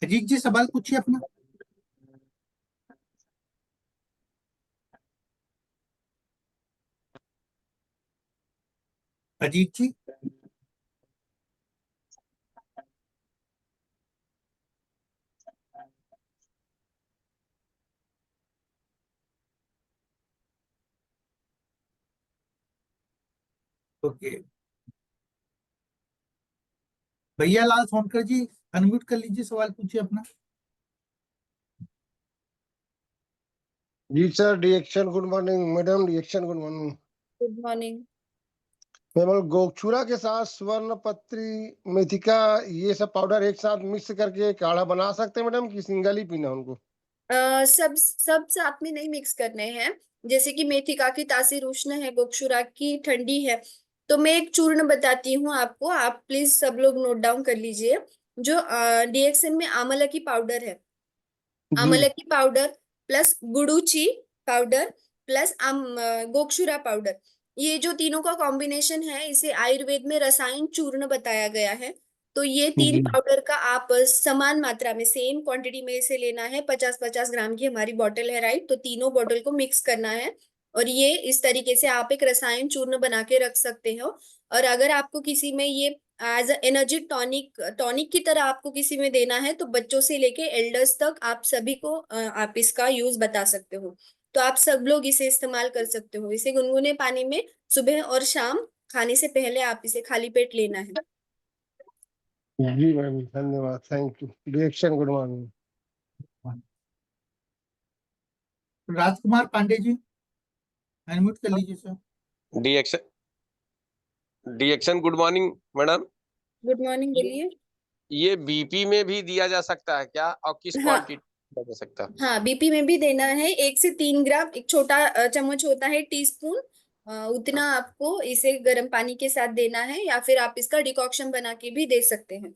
अजीत जी सवाल पूछिए अपना। अजीत जी। ओके, भैया लाल सोनकर जी, अनम्यूट कर लीजिए, सवाल पूछिए अपना। जी सर, डिएक्शन गुड मॉर्निंग मैडम, डिएक्शन गुड मॉर्निंग। Good morning. केवल गोक्षुरा के साथ स्वर्ण पत्री, मेथिका, ये सब पाउडर एक साथ मिक्स करके काढ़ा बना सकते हैं मैडम, कि सिंगल ही पीना उनको? सब सब साथ में नहीं मिक्स करने हैं। जैसे कि मेथिका की तासीर उष्ण है, गोक्षुरा की ठंडी है। तो मैं एक चूर्ण बताती हूँ आपको, आप प्लीज सब लोग नोट डाउन कर लीजिए। जो DXN में आंवला की पाउडर है, जी आमलकी पाउडर प्लस गुड़ूची पाउडर प्लस गोक्षुरा पाउडर, ये जो तीनों का कॉम्बिनेशन है, इसे आयुर्वेद में रसायन चूर्ण बताया गया है। तो ये तीन जी पाउडर का आप समान मात्रा में, सेम क्वांटिटी में इसे लेना है। 50-50 ग्राम की हमारी बॉटल है, राइट? तो तीनों बॉटल को मिक्स करना है, और ये इस तरीके से आप एक रसायन चूर्ण बना के रख सकते हो। और अगर आपको किसी में ये एज एनर्जी टॉनिक टॉनिक की तरह आपको किसी में देना है, तो बच्चों से लेके एल्डर्स तक आप सभी को आप इसका यूज बता सकते हो। तो आप सब लोग इसे इस्तेमाल कर सकते हो। इसे गुनगुने पानी में सुबह और शाम खाने से पहले आप इसे खाली पेट लेना है। जी मैम, धन्यवाद, थैंक यू। डिएक्शन good morning. Rajkumar Pandey ji, unmute कर लीजिए सर। डीएक्शन डीएक्शन good morning madam. Good morning, बोलिए। ये बीपी में भी दिया जा सकता है क्या, और किस हाँ, क्वांटिटी दिया जा सकता है? हाँ, BP में भी देना है। 1 से 3 ग्राम, एक छोटा चम्मच होता है, टीस्पून, उतना आपको इसे गर्म पानी के साथ देना है, या फिर आप इसका डिकॉक्शन बना के भी दे सकते हैं।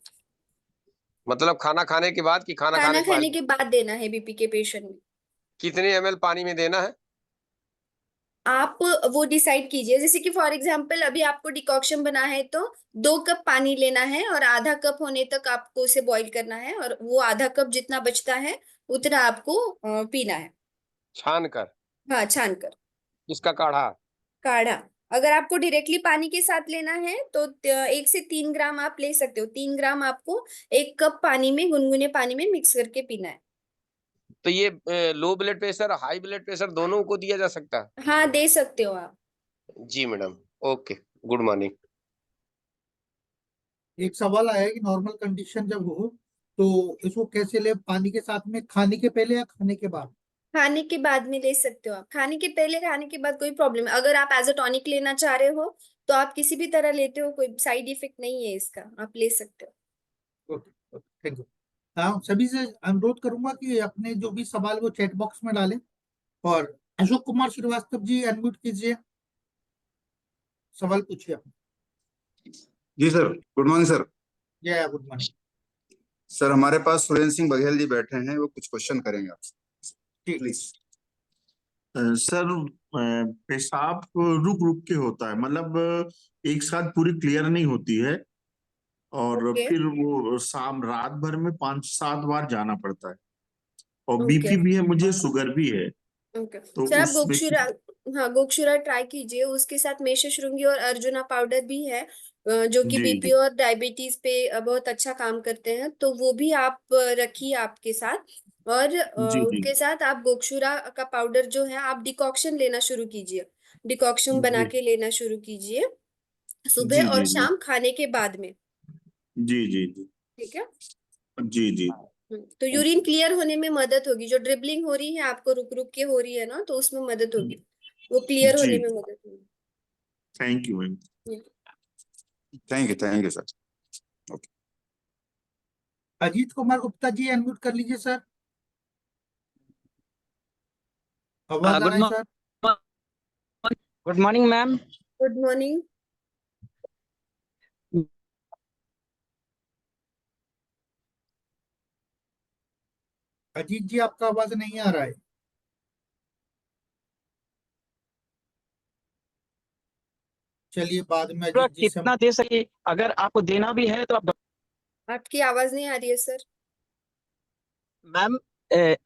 मतलब खाना खाने के बाद कि खाना खाना खाने के खाने पहले? के बाद देना है BP के पेशेंट में। कितने ml पानी में देना है? आप वो डिसाइड कीजिए। जैसे कि फॉर एग्जांपल अभी आपको डिकॉक्शन बना है, तो 2 कप पानी लेना है, और आधा कप होने तक आपको उसे बॉईल करना है, और वो आधा कप जितना बचता है उतना आपको पीना है। छान कर? हाँ, छान कर। इसका काढ़ा? काढ़ा। अगर आपको डायरेक्टली पानी के साथ लेना है तो 1 से 3 ग्राम आप ले सकते हो। 3 ग्राम आपको 1 कप पानी में, गुनगुने पानी में मिक्स करके पीना है। तो ये low blood pressure, high blood pressure दोनों को दिया जा सकता है? हाँ, दे सकते हो आप। जी मैडम, ओके, गुड मॉर्निंग। एक सवाल आया कि नॉर्मल कंडीशन जब हो तो इसको कैसे ले, पानी के साथ में, खाने के पहले या खाने के बाद? खाने के बाद में ले सकते हो आप। खाने के पहले, खाने के बाद कोई प्रॉब्लम। अगर आप एज अ टॉनिक लेना चाह रहे हो तो आप किसी भी तरह लेते हो, कोई साइड इफेक्ट नहीं है इसका, आप ले सकते हो। Okay, thank you. हाँ, सभी से अनुरोध करूंगा कि अपने जो भी सवाल वो चैट बॉक्स में डालें। और अशोक कुमार श्रीवास्तव जी, अनम्यूट कीजिए, सवाल पूछिए अपना। जी सर, गुड मॉर्निंग सर। जय गुड मॉर्निंग। सर हमारे पास सुरेंद्र सिंह बघेल जी बैठे हैं, वो कुछ क्वेश्चन करेंगे आपसे, ठीक। प्लीज। सर, पेशाब रुक रुक के होता है, मतलब एक साथ पूरी क्लियर नहीं होती है, और ओके। फिर वो शाम रात भर में 5-7 बार जाना पड़ता है, और ओके। बीपी भी है मुझे, शुगर भी है। ओके तो सर, आप उसमें गोक्षुरा, हाँ गोक्षुरा ट्राई कीजिए। उसके साथ मेषशृंगी और अर्जुना पाउडर भी है, जो कि जी बीपी जी और डायबिटीज पे बहुत अच्छा काम करते हैं, तो वो भी आप रखिए आपके साथ। और जी जी उसके साथ आप गोक्षुरा का पाउडर जो है आप डिकॉक्शन लेना शुरू कीजिए, डिकॉक्शन बना जी के लेना शुरू कीजिए सुबह जी और जी जी शाम खाने के बाद में। जी जी जी ठीक है। जी जी तो यूरिन क्लियर होने में मदद होगी, जो ड्रिबलिंग हो रही है आपको रुक रुक के हो रही है ना, तो उसमें मदद होगी, वो क्लियर जी होने में मदद होगी। Thank you ma'am. Thank you sir. Okay. Ajit Kumar Gupta ji unmute कर लीजिए सर, आवाज आ गुड रहा है sir? Good morning ma'am. Good morning. Ajit ji आपका आवाज नहीं आ रहा है। चलिए बाद में अजीत जी से हम। कितना दे सके, अगर आपको देना भी है तो आप आपकी आवाज नहीं आ रही है सर। मैम,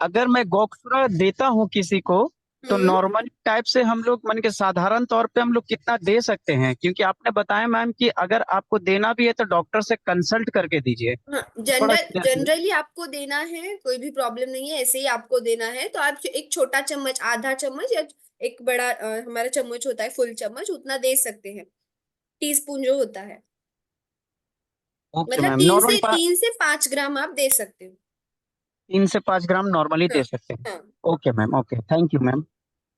अगर मैं गोक्षुरा देता हूँ किसी को तो हम्म। नॉर्मल टाइप से हम लोग मन के साधारण तौर पे हम लोग कितना दे सकते हैं, क्योंकि आपने बताया मैम कि अगर आपको देना भी है तो डॉक्टर से कंसल्ट करके दीजिए। हाँ, थोड़ा जनरली आपको देना है, कोई भी प्रॉब्लम नहीं है, ऐसे ही आपको देना है तो आप एक छोटा चम्मच, आधा चम्मच या एक बड़ा हमारा चम्मच होता है फुल चम्मच, उतना दे सकते हैं, टीस्पून जो होता है। ओके मतलब मैम, तीन नॉर्मल से तीन से 5 ग्राम आप दे सकते हो। 3 से 5 ग्राम नॉर्मली हाँ। दे सकते हैं। हाँ। Okay ma'am, okay, thank you ma'am.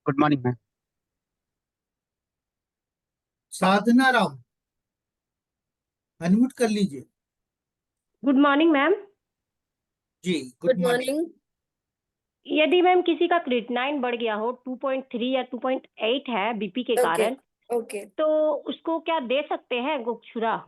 Good morning ma'am. Sadhna Ram unmute कर लीजिए। Good morning ma'am. जी गुड गुड मॉर्निंग। मॉर्निंग। यदि मैम किसी का क्रिएटिनिन बढ़ गया हो, 2.3 या 2.8 है बीपी के ओके। कारण, ओके। तो उसको क्या दे सकते हैं गोक्षुरा?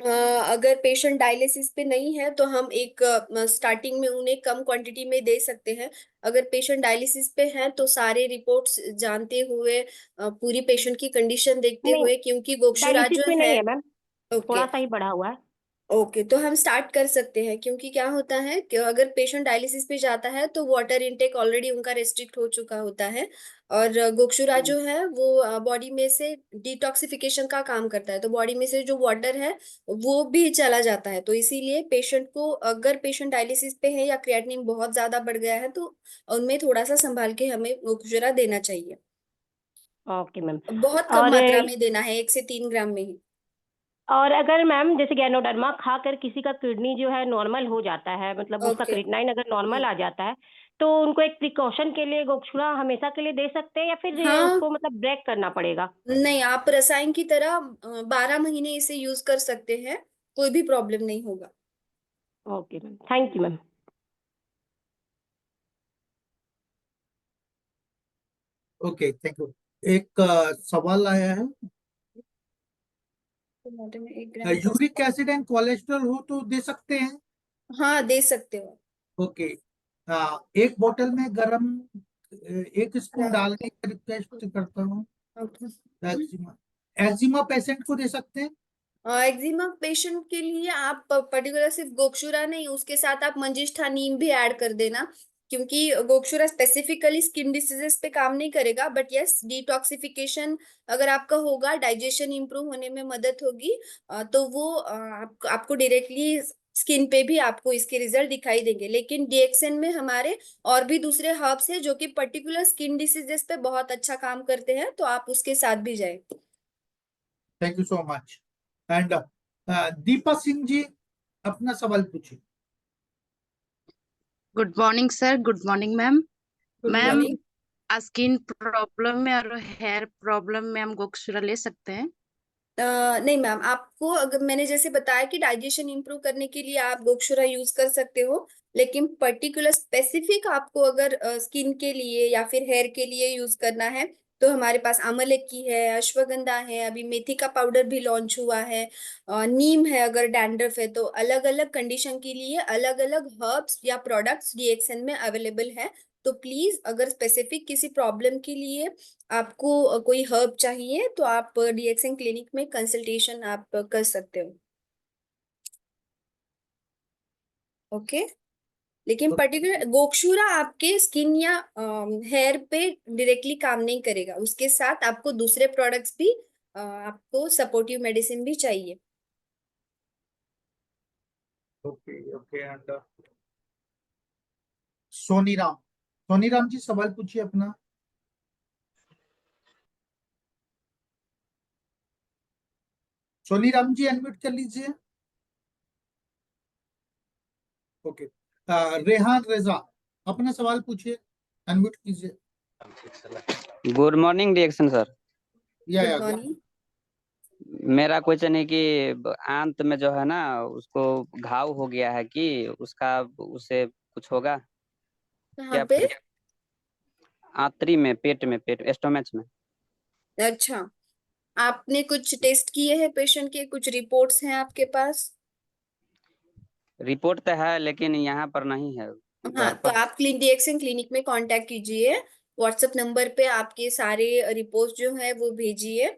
अगर पेशेंट डायलिसिस पे नहीं है तो हम एक स्टार्टिंग में उन्हें कम क्वांटिटी में दे सकते हैं। अगर पेशेंट डायलिसिस पे है तो सारे रिपोर्ट्स जानते हुए, पूरी पेशेंट की कंडीशन देखते नहीं, हुए, क्योंकि गोक्षुरा डायलिसिस जो पे है। नहीं है मैम, ओके। थोड़ा सा ही बढ़ा हुआ है। ओके, तो हम स्टार्ट कर सकते हैं, क्योंकि क्या होता है कि अगर पेशेंट डायलिसिस पे जाता है तो वाटर इनटेक ऑलरेडी उनका रेस्ट्रिक्ट हो चुका होता है, और गोक्षुरा जो है वो बॉडी में से डिटॉक्सिफिकेशन का काम करता है, तो बॉडी में से जो वाटर है वो भी चला जाता है, तो इसीलिए पेशेंट को, अगर पेशेंट डायलिसिस पे है या क्रिएटिनिन बहुत ज्यादा बढ़ गया है तो उनमें थोड़ा सा संभाल के हमें गोक्षुरा देना चाहिए। Okay ma'am. बहुत कम और मात्रा में देना है, 1 से 3 ग्राम में ही। और अगर मैम जैसे गैनोडर्मा खाकर किसी का किडनी जो है नॉर्मल हो जाता है, मतलब उसका ओके। क्रिएटिनिन अगर नॉर्मल आ जाता है, तो उनको एक प्रिकॉशन के लिए गोक्षुरा हमेशा के लिए दे सकते हैं या फिर हाँ। उसको मतलब ब्रेक करना पड़ेगा? नहीं, आप रसायन की तरह 12 महीने इसे यूज कर सकते हैं, कोई भी प्रॉब्लम नहीं होगा। Okay ma'am, thank you ma'am. Okay thank you. एक सवाल आया है, टमाटर में 1 ग्राम का। यूरिक एसिड एंड कोलेस्ट्रॉल हो तो दे सकते हैं? हाँ, दे सकते हो। ओके। एक बोतल में गरम 1 स्पून हाँ। डालने का रिक्वेस्ट करता हूँ। ओके। एक्जिमा, एक्जिमा पेशेंट को दे सकते हैं? एक्जिमा पेशेंट के लिए आप पर्टिकुलर सिर्फ गोक्षुरा नहीं, उसके साथ आप मंजिष्ठा नीम भी ऐड कर देना, क्योंकि गोक्षुरा स्पेसिफिकली स्किन डिसीजेस पे काम नहीं करेगा, बट यस डिटॉक्सिफिकेशन अगर आपका होगा, डाइजेशन इंप्रूव होने में मदद होगी, तो वो आपको डायरेक्टली स्किन पे भी आपको इसके रिजल्ट दिखाई देंगे। लेकिन डीएक्सएन में हमारे और भी दूसरे हर्ब्स हैं जो कि पर्टिकुलर स्किन डिसीजेस पे बहुत अच्छा काम करते हैं, तो आप उसके साथ भी जाए। Thank you so much. And Deepa Singh ji अपना सवाल पूछिए। Good morning sir. Good morning ma'am. Good ma'am, morning. Skin problem में और हेयर प्रॉब्लम में हम गोक्षुरा ले सकते हैं? नहीं मैम, आपको अगर मैंने जैसे बताया कि डाइजेशन इंप्रूव करने के लिए आप गोक्षुरा यूज कर सकते हो, लेकिन पर्टिकुलर स्पेसिफिक आपको अगर स्किन के लिए या फिर हेयर के लिए यूज करना है तो हमारे पास आमलक की है, अश्वगंधा है, अभी मेथी का पाउडर भी लॉन्च हुआ है, नीम है अगर डैंड्रफ है, तो अलग अलग कंडीशन के लिए अलग अलग हर्ब्स या प्रोडक्ट्स डीएक्सएन में अवेलेबल है। तो प्लीज अगर स्पेसिफिक किसी प्रॉब्लम के लिए आपको कोई हर्ब चाहिए तो आप डीएक्सएन क्लिनिक में कंसल्टेशन आप कर सकते हो। ओके। लेकिन पर्टिकुलर गोक्षूरा आपके स्किन या हेयर पे डायरेक्टली काम नहीं करेगा, उसके साथ आपको दूसरे प्रोडक्ट्स भी आपको सपोर्टिव मेडिसिन भी चाहिए। Okay okay. एंड सोनीराम, सोनीराम जी सवाल पूछिए अपना। सोनीराम जी अनम्यूट कर लीजिए। ओके। रेहान रेजा अपना सवाल पूछिए, अनम्यूट कीजिए। गुड मॉर्निंग डिएक्शन सर। Good morning. मेरा क्वेश्चन है कि अंत में जो है ना उसको घाव हो गया है कि उसका उससे कुछ होगा कहाँ क्या? पे? आंतरी में, पेट में, पेट स्टोमच में। अच्छा, आपने कुछ टेस्ट किए हैं पेशेंट के? कुछ रिपोर्ट्स हैं आपके पास? रिपोर्ट तो है लेकिन यहाँ पर नहीं है। हाँ, घर तो पर आप डीएक्सन क्लिनिक में कांटेक्ट कीजिए। व्हाट्सएप नंबर पे आपके सारे रिपोर्ट्स जो है वो भेजिए,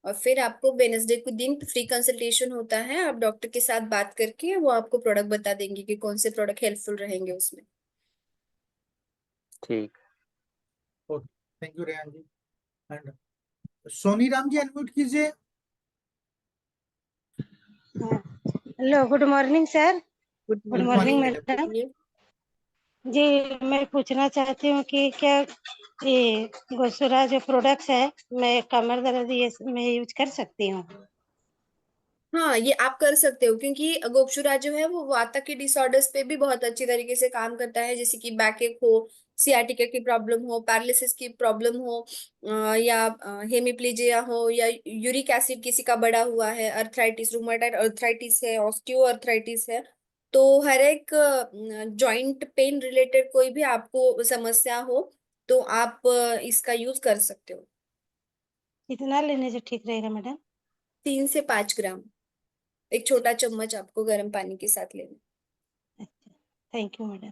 और फिर आपको वेडनेसडे को दिन फ्री कंसल्टेशन होता है। आप डॉक्टर के साथ बात करके वो आपको प्रोडक्ट बता देंगे कि कौन से प्रोडक्ट हेल्पफुल रहेंगे उसमें। ठीक। Thank you Rehan ji. And Soniram ji unmute कीजिए। Hello, good morning sir. Good good morning morning. Madam जी। मैं पूछना चाहती हूँ कि क्या ये गोसुरा जो प्रोडक्ट्स है मैं कमर दर्द ये मैं यूज कर सकती हूँ? हाँ, ये आप कर सकते हो, क्योंकि गोक्षुरा जो है वो वाता के डिसऑर्डर्स पे भी बहुत अच्छी तरीके से काम करता है, जैसे कि बैकएक हो, सियाटिका की प्रॉब्लम हो, पैरालिसिस की प्रॉब्लम हो, या हेमिप्लीजिया हो, या यूरिक एसिड किसी का बढ़ा हुआ है, अर्थराइटिस, रूमेटॉइड अर्थराइटिस है, ऑस्टियो अर्थराइटिस है। तो हर एक जॉइंट पेन रिलेटेड कोई भी आपको समस्या हो तो आप इसका यूज कर सकते हो। कितना लेने से ठीक रहेगा मैडम? 3 से 5 ग्राम, एक छोटा चम्मच आपको गर्म पानी के साथ लेना। अच्छा, thank you madam.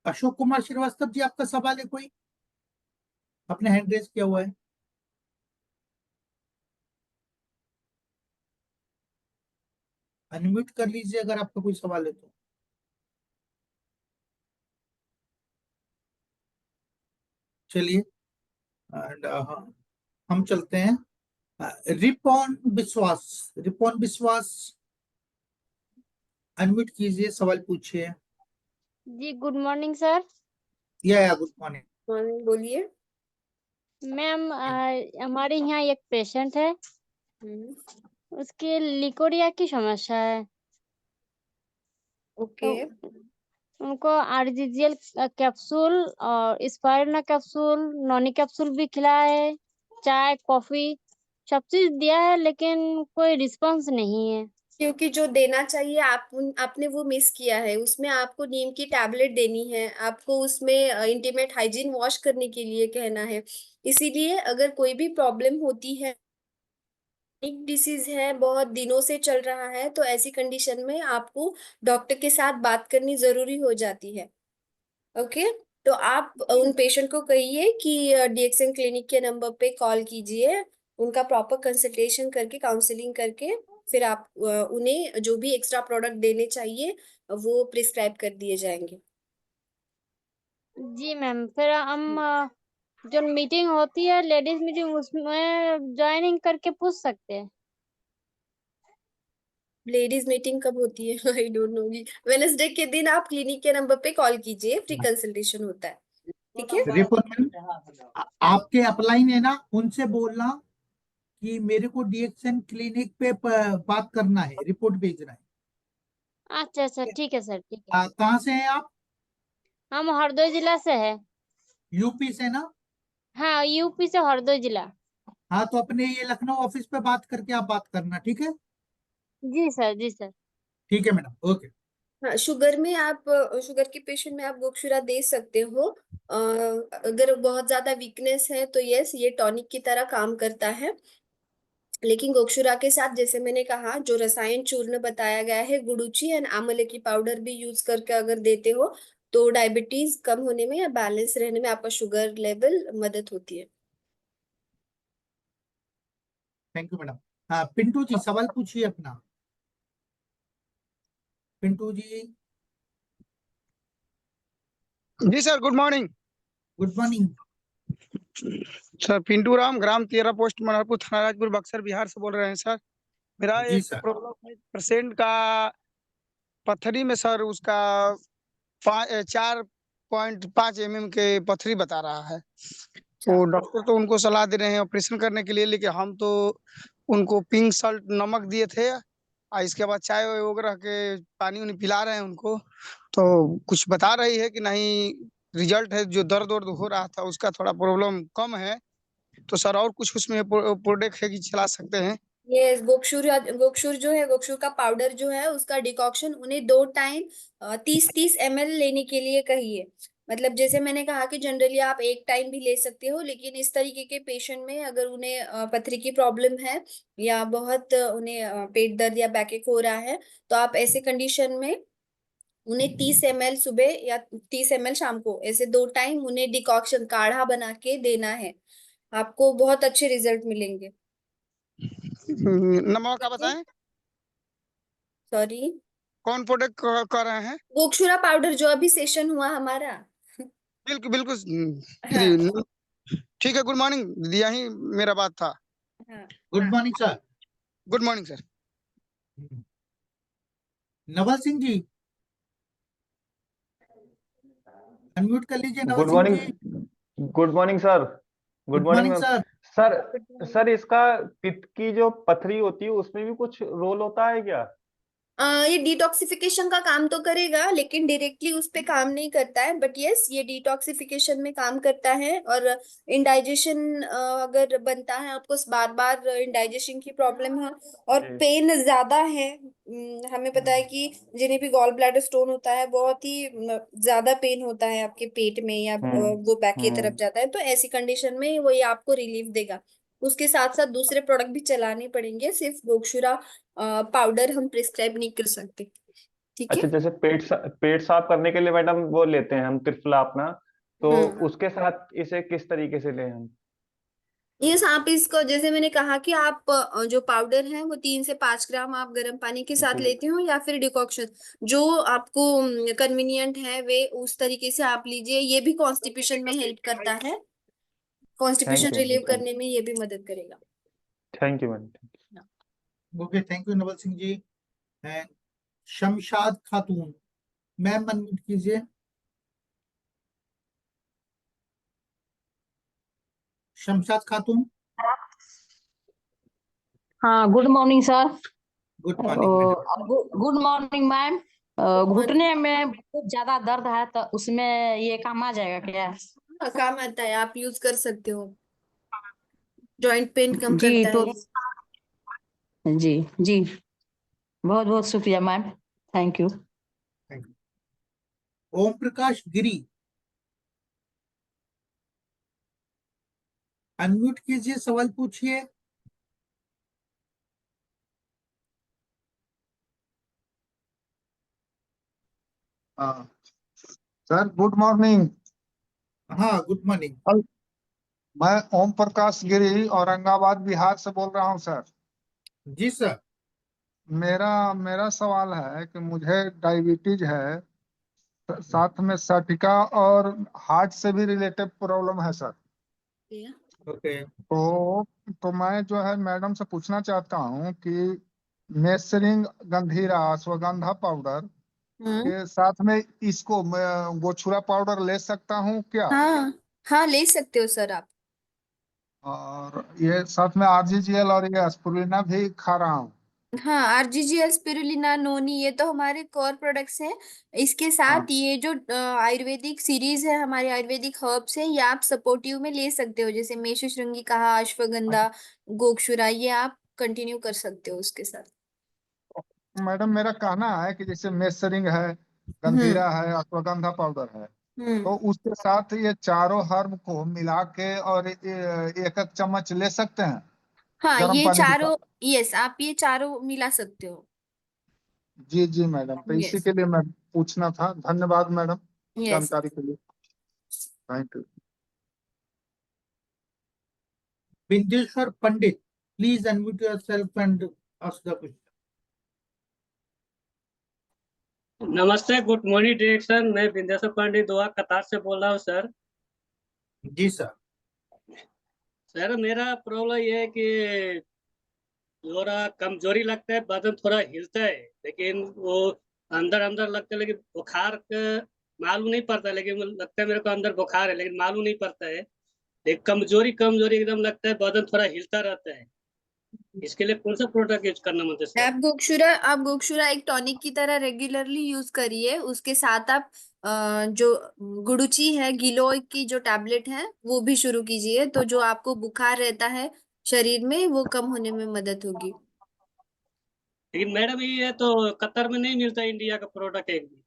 Ashok Kumar Srivastava ji आपका सवाल है कोई? आपने हैंड रेज किया हुआ है। अनम्यूट कर लीजिए अगर आपका कोई सवाल है तो। चलिए, एंड हम चलते हैं। रिपॉन विश्वास, रिपॉन विश्वास अनम्यूट कीजिए, सवाल पूछिए। जी गुड मॉर्निंग सर। या गुड मॉर्निंग। बोलिए। मैम हमारे यहाँ एक पेशेंट है, उसके लिकोरिया की समस्या है। ओके। तो उनको आरजीजीएल कैप्सूल और स्पाइरना कैप्सूल, नॉनी कैप्सूल भी खिलाया है, चाय कॉफी सब चीज दिया है, लेकिन कोई रिस्पांस नहीं है। क्योंकि जो देना चाहिए आपने वो मिस किया है। उसमें आपको नीम की टैबलेट देनी है, आपको उसमें इंटीमेट हाइजीन वॉश करने के लिए कहना है। इसीलिए अगर कोई भी प्रॉब्लम होती है, एक डिसीज है, बहुत दिनों से चल रहा है, तो ऐसी कंडीशन में आपको डॉक्टर के साथ बात करनी जरूरी हो जाती है। ओके, तो आप उन पेशेंट को कहिए कि डीएक्सन क्लिनिक के नंबर पे कॉल कीजिए, उनका प्रॉपर कंसल्टेशन करके काउंसलिंग करके फिर आप उन्हें जो भी एक्स्ट्रा प्रोडक्ट देने चाहिए वो प्रिस्क्राइब कर दिए जाएंगे। जी मैम, फिर हम जो मीटिंग होती है लेडीज मीटिंग, उसमें ज्वाइनिंग करके पूछ सकते हैं। लेडीज मीटिंग कब होती है? I don't know. वेडनेसडे के दिन आप क्लिनिक के नंबर पे कॉल कीजिए, फ्री कंसल्टेशन होता है। ठीक है। रिपॉन आपके अपलाइन है ना, उनसे बोलना कि मेरे को डीएक्सन क्लिनिक पे बात करना है, रिपोर्ट भेजना है। अच्छा अच्छा, ठीक है सर, ठीक है। कहाँ से हैं आप? हम हरदोई जिला से है। यूपी से ना? हाँ, यूपी से हरदोई जिला। हाँ, तो अपने ये लखनऊ ऑफिस पे बात करके आप बात करना, ठीक है? जी सर, जी सर। ठीक है मैडम, ओके। हाँ, शुगर में आप शुगर के पेशेंट में आप गोक्षुरा दे सकते हो। अगर बहुत ज्यादा वीकनेस है तो यस, ये टॉनिक की तरह काम करता है। लेकिन गोक्षुरा के साथ जैसे मैंने कहा, जो रसायन चूर्ण बताया गया है, गुडुची एंड आंवले की पाउडर भी यूज करके अगर देते हो तो डायबिटीज कम होने में या बैलेंस रहने में आपका शुगर लेवल मदद होती है। Thank you madam. हाँ, पिंटू जी सवाल पूछिए अपना। पिंटू जी, जी sir, good morning. Good morning. Sir Pintu Ram, ग्राम 13 पोस्ट मनहरपुर, थाना राजपुर, बक्सर, बिहार से बोल रहे हैं सर। मेरा जी एक सर। प्रॉब्लम है, पेशेंट का पथरी में सर उसका 4.5 mm के पथरी बता रहा है। तो डॉक्टर तो उनको सलाह दे रहे हैं ऑपरेशन करने के लिए, लेकिन हम तो उनको पिंक सॉल्ट नमक दिए थे और इसके बाद चाय वगैरह के पानी उन्हें पिला रहे हैं उनको। तो कुछ बता रही है कि नहीं, रिजल्ट है जो दर्द वर्द हो रहा था उसका थोड़ा प्रॉब्लम कम है। तो सर और कुछ उसमें प्रोडक्ट है कि चला सकते हैं? ये गोक्षूर जो है, गोक्षूर का पाउडर जो है उसका डिकॉक्शन उन्हें 2 टाइम 30-30 ml लेने के लिए कहिए। मतलब जैसे मैंने कहा कि जनरली आप एक टाइम भी ले सकते हो, लेकिन इस तरीके के पेशेंट में अगर उन्हें पथरी की प्रॉब्लम है या बहुत उन्हें पेट दर्द या बैकएक हो रहा है, तो आप ऐसे कंडीशन में उन्हें 30 ml सुबह या 30 ml शाम को, ऐसे 2 टाइम उन्हें डिकॉक्शन काढ़ा बना के देना है। आपको बहुत अच्छे रिजल्ट मिलेंगे। नमक का बताएं, सॉरी, कौन प्रोडक्ट कर रहे हैं? गोक्षुरा पाउडर जो अभी सेशन हुआ हमारा। बिल्कुल बिल्कुल हाँ। दीदी, ठीक है। गुड मॉर्निंग दीदी, यही मेरा बात था। हाँ। Good morning sir. Good morning sir. Naval Singh ji, unmute कर लीजिए नवल गुड सिंह मॉर्निंग। जी। Good morning sir. Good good morning morning ma'am. Sir. Sir इसका पित्त की जो पथरी होती है उसमें भी कुछ रोल होता है क्या? ये डिटॉक्सिफिकेशन का काम तो करेगा, लेकिन डायरेक्टली उस पे काम नहीं करता है। बट यस, ये डिटॉक्सिफिकेशन में काम करता है। और इंडाइजेशन अगर बनता है, आपको बार बार इंडाइजेशन की प्रॉब्लम है और जी। पेन ज्यादा है, हमें पता है कि जिन्हें भी गॉल ब्लैडर स्टोन होता है बहुत ही ज्यादा पेन होता है आपके पेट में, या वो बैक की तरफ जाता है, तो ऐसी कंडीशन में वो ये आपको रिलीफ देगा। उसके साथ साथ दूसरे प्रोडक्ट भी चलाने पड़ेंगे, सिर्फ गोक्षुरा पाउडर हम प्रिस्क्राइब नहीं कर सकते। ठीक है। अच्छा, जैसे पेट साफ करने के लिए मैडम वो लेते हैं हम त्रिफला अपना, तो उसके साथ इसे किस तरीके से लें हम? ये आप इसको, जैसे मैंने कहा कि आप जो पाउडर है वो 3 से 5 ग्राम आप गर्म पानी के साथ जी। लेते हो, या फिर डिकॉक्शन जो आपको कन्वीनियंट है वे उस तरीके से आप लीजिए। ये भी कॉन्स्टिपेशन में हेल्प करता है, constipation thank you relieve ma'am. करने में ये भी मदद करेगा। Thank you ma'am. Okay, thank you Naval Singh ji. And Shamshad Khatoon, ma'am unmute कीजिए। शमशाद खातून। हाँ, good morning sir. Good morning madam. Good morning ma'am. घुटने में बहुत ज्यादा दर्द है, तो उसमें ये काम आ जाएगा क्या? काम आता है, आप यूज कर सकते हो। जॉइंट पेन कम जी करता तो है। जी जी, बहुत बहुत शुक्रिया ma'am, thank you. Om Prakash Giri, unmute कीजिए, सवाल पूछिए। Sir good morning. हाँ, गुड मॉर्निंग। मैं ओम प्रकाश गिरी औरंगाबाद बिहार से बोल रहा हूँ सर। जी सर। मेरा मेरा सवाल है कि मुझे डायबिटीज है, साथ में सटिका और हार्ट से भी रिलेटेड प्रॉब्लम है सर। ओके। तो मैं जो है मैडम से पूछना चाहता हूँ कि मेसरिंग गंधीरा अश्वगंधा पाउडर के साथ में इसको मैं गोछुरा पाउडर ले सकता हूँ क्या? हाँ हाँ, ले सकते हो सर आप। और ये साथ में आरजीजीएल और ये एस्पिरुलिना भी खा रहा हूँ। हाँ, आरजीजीएल, स्पिरुलिना, नोनी, ये तो हमारे कोर प्रोडक्ट्स हैं। इसके साथ ये जो आयुर्वेदिक सीरीज है, हमारे आयुर्वेदिक हर्ब्स है, ये आप सपोर्टिव में ले सकते हो। जैसे मेषशृंगी कहा, अश्वगंधा, गोक्षुरा, ये आप कंटिन्यू कर सकते हो उसके साथ। मैडम मेरा कहना है कि जैसे मेसरिंग है, गंधीरा है, अश्वगंधा पाउडर है, तो उसके साथ ये चारों हर्ब को मिला के और एक एक चम्मच ले सकते हैं हाँ, गर्म ये पानी के साथ? चारों, यस, आप ये चारों मिला सकते हो। जी जी मैडम, तो इसी यस के लिए मैं पूछना था। धन्यवाद मैडम यस। जानकारी के लिए। Thank you. Bindeshwar Pandit, please unmute yourself and ask the question. नमस्ते, गुड मॉर्निंग डायरेक्टर। मैं विंध्याचल पांडे दोहा कतार से बोल रहा हूँ सर। जी सर। सर मेरा प्रॉब्लम ये है कि थोड़ा कमजोरी लगता है, बदन थोड़ा हिलता है, लेकिन वो अंदर अंदर लगता है, लेकिन बुखार का मालूम नहीं पड़ता, लेकिन लगता है मेरे को अंदर बुखार है, लेकिन मालूम नहीं पड़ता है। एक कमजोरी कमजोरी एकदम लगता है, बदन थोड़ा हिलता रहता है। इसके लिए कौन सा प्रोडक्ट यूज करना मतलब सर? आप गोक्षुरा एक टॉनिक की तरह रेगुलरली यूज करिए। उसके साथ आप जो गुडुची है, गिलोय की जो टैबलेट है वो भी शुरू कीजिए, तो जो आपको बुखार रहता है शरीर में वो कम होने में मदद होगी। लेकिन मैडम ये तो कतर में नहीं मिलता इंडिया का प्रोडक्ट एक भी।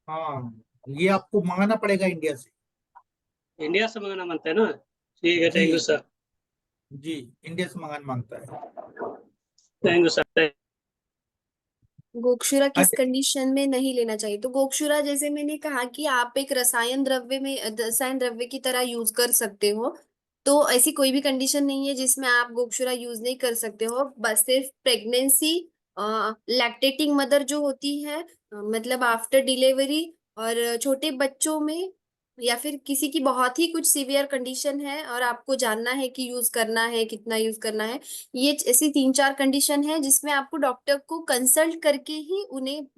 हाँ, ये आपको मंगाना पड़ेगा इंडिया से। इंडिया से मंगाना मानते हैं ना? ठीक है, थैंक यू जी सर। जी, इंडिया से मंगाना मांगता है। Thank you sir. गोक्षुरा किस कंडीशन में नहीं लेना चाहिए? तो गोक्षुरा जैसे मैंने कहा कि आप एक रसायन द्रव्य की तरह यूज कर सकते हो, तो ऐसी कोई भी कंडीशन नहीं है जिसमें आप गोक्षुरा यूज नहीं कर सकते हो। बस सिर्फ प्रेगनेंसी, लैक्टेटिंग मदर जो होती है, मतलब आफ्टर डिलीवरी, और छोटे बच्चों में, या फिर किसी की बहुत ही कुछ सीवियर कंडीशन है और आपको जानना है कि यूज करना है, कितना यूज करना है, ये ऐसी 3-4 कंडीशन है जिसमें आपको डॉक्टर को कंसल्ट करके ही उन्हें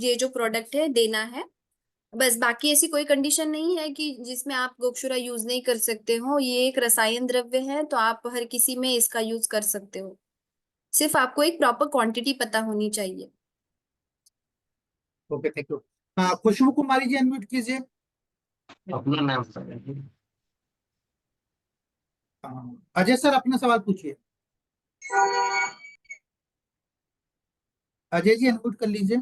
ये जो प्रोडक्ट है देना है। बस बाकी ऐसी कोई कंडीशन नहीं है कि जिसमें आप गोक्षुरा यूज नहीं कर सकते हो। ये एक रसायन द्रव्य है, तो आप हर किसी में इसका यूज कर सकते हो। सिर्फ आपको एक प्रॉपर क्वांटिटी पता होनी चाहिए। Okay, thank you. हाँ, खुशबू कुमारी जी अनम्यूट कीजिए। अपना नाम अजय सर अपना सवाल पूछिए। अजय जी अनम्यूट कर लीजिए।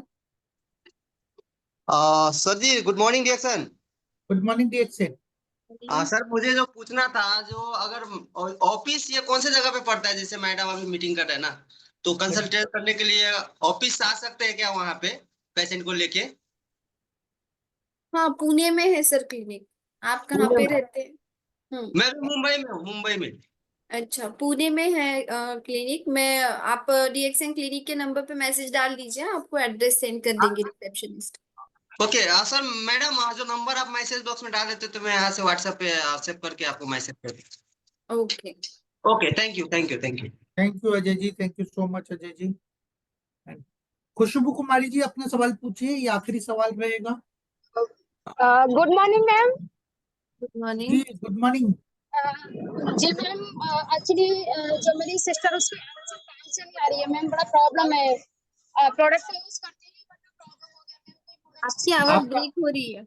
सर जी, गुड मॉर्निंग डिएक्शन। गुड मॉर्निंग डिएक्शन। सर मुझे जो पूछना था, जो अगर ऑफिस ये कौन सी जगह पे पड़ता है, जैसे मैडम अभी मीटिंग कर रहे हैं ना, तो कंसल्टेट करने के लिए ऑफिस आ सकते हैं क्या वहाँ पे पेशेंट को लेके? हाँ, पुणे में है सर क्लिनिक। आप कहाँ पुणे पे में? रहते हैं? मैं भी मुंबई में हूँ, मुंबई में। अच्छा, पुणे में है क्लिनिक। मैं आप डीएक्सएन क्लिनिक के नंबर पे मैसेज डाल दीजिए, आपको एड्रेस सेंड कर देंगे रिसेप्शनिस्ट। ओके सर, मैडम जो नंबर आप मैसेज बॉक्स में डाल देते तो मैं यहाँ से व्हाट्सएप पे सेव करके आपको मैसेज कर देता। Okay okay, thank you thank you thank you. Thank you Ajay ji, thank you so much Ajay ji. Khushboo Kumari ji अपना सवाल पूछिए, ये आखिरी सवाल रहेगा। Good morning ma'am. Good morning जी गुड मॉर्निंग। जी मैम, एक्चुअली जो मेरी सिस्टर उसकी टेंशन नहीं आ रही है मैम, बड़ा प्रॉब्लम है। प्रोडक्ट यूज करते ही बड़ा प्रॉब्लम हो गया मैम। आपकी आवाज ब्रेक हो रही है।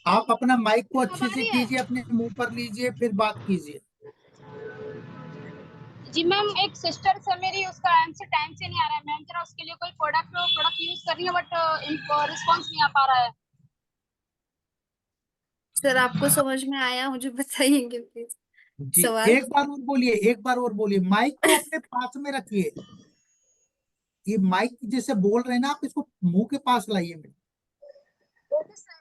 आप अपना माइक को अच्छे से कीजिए, अपने मुंह पर लीजिए, फिर बात कीजिए। जी मैम, एक सिस्टर से मेरी, उसका आंसर टाइम से नहीं आ रहा है मैम। जरा उसके लिए कोई प्रोडक्ट यूज कर रही है, बट इनको रिस्पॉन्स नहीं आ पा रहा है। सर आपको समझ में आया? मुझे बताइएंगे प्लीज जी सवाल। एक बार और बोलिए, एक बार और बोलिए। माइक को अपने पास में रखिए। ये माइक जैसे बोल रहे हैं ना, आप इसको मुंह के पास लाइए मेरे। Okay sir.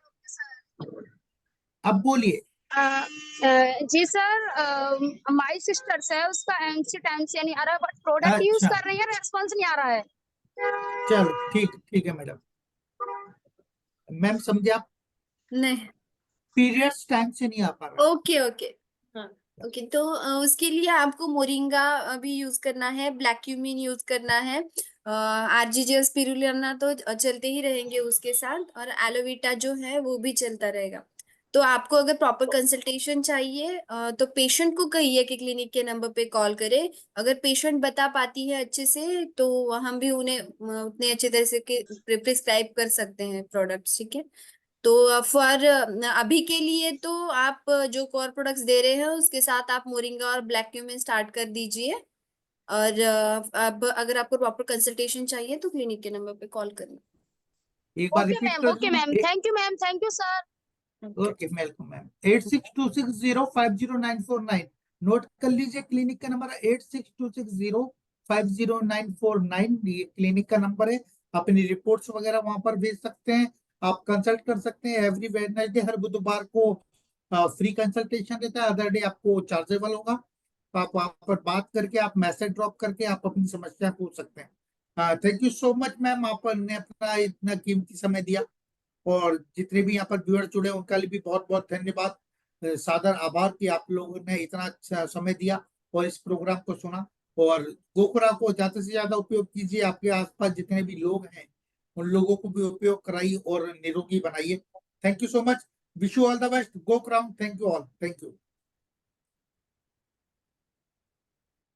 अब बोलिए। जी सर, माई सिस्टर्स है, उसका एमसी टाइम से नहीं आ रहा है, बट प्रोडक्ट यूज अच्छा, कर रही है, रेस्पॉन्स नहीं आ रहा है। चलो ठीक ठीक है मैडम। मैम समझे आप? नहीं। पीरियड्स टाइम से नहीं आ पा रहा। Okay okay. हाँ ओके, तो उसके लिए आपको मोरिंगा भी यूज करना है, ब्लैक क्यूमिन यूज करना है, आरजीजीएस स्पिरुलिना तो चलते ही रहेंगे उसके साथ, और एलोवेटा जो है वो भी चलता रहेगा। तो आपको अगर प्रॉपर कंसल्टेशन चाहिए तो पेशेंट को कहिए कि क्लिनिक के नंबर पे कॉल करे। अगर पेशेंट बता पाती है अच्छे से तो हम भी उन्हें उतने अच्छे तरह से प्रिस्क्राइब कर सकते हैं प्रोडक्ट्स, ठीक है? तो फॉर अभी के लिए तो आप जो कोर प्रोडक्ट्स दे रहे हैं उसके साथ आप मोरिंगा और ब्लैक क्यूमिन स्टार्ट कर दीजिए। और अब अगर आपको प्रॉपर कंसल्टेशन चाहिए तो क्लिनिक के नंबर पे कॉल करना। एक बार रिपीट कर ओके मैम, दूं। Thank you ma'am, thank you sir. Okay welcome ma'am. 8626050949 note कर लीजिए। क्लिनिक का नंबर है 8626050949। ये क्लिनिक का नंबर है। अपनी रिपोर्ट्स वगैरह वहां पर भेज सकते हैं। आप कंसल्ट कर सकते हैं एवरी वेडनेसडे, हर बुधवार को फ्री कंसल्टेशन रहता है, अदर डे आपको चार्जेबल होगा। तो आप वहाँ पर बात करके, आप मैसेज ड्रॉप करके आप अपनी समस्या पूछ सकते हैं। Thank you so much ma'am, आपने अपना इतना कीमती समय दिया, और जितने भी यहाँ पर व्यूअर जुड़े उनका लिए भी बहुत बहुत धन्यवाद, सादर आभार कि आप लोगों ने इतना अच्छा समय दिया और इस प्रोग्राम को सुना। और गोखुरा को ज्यादा से ज्यादा उपयोग कीजिए, आपके आसपास जितने भी लोग हैं उन लोगों को भी उपयोग कराइए और निरोगी बनाइए। Thank you so much, wish you all the best, go crown, thank you all, thank you.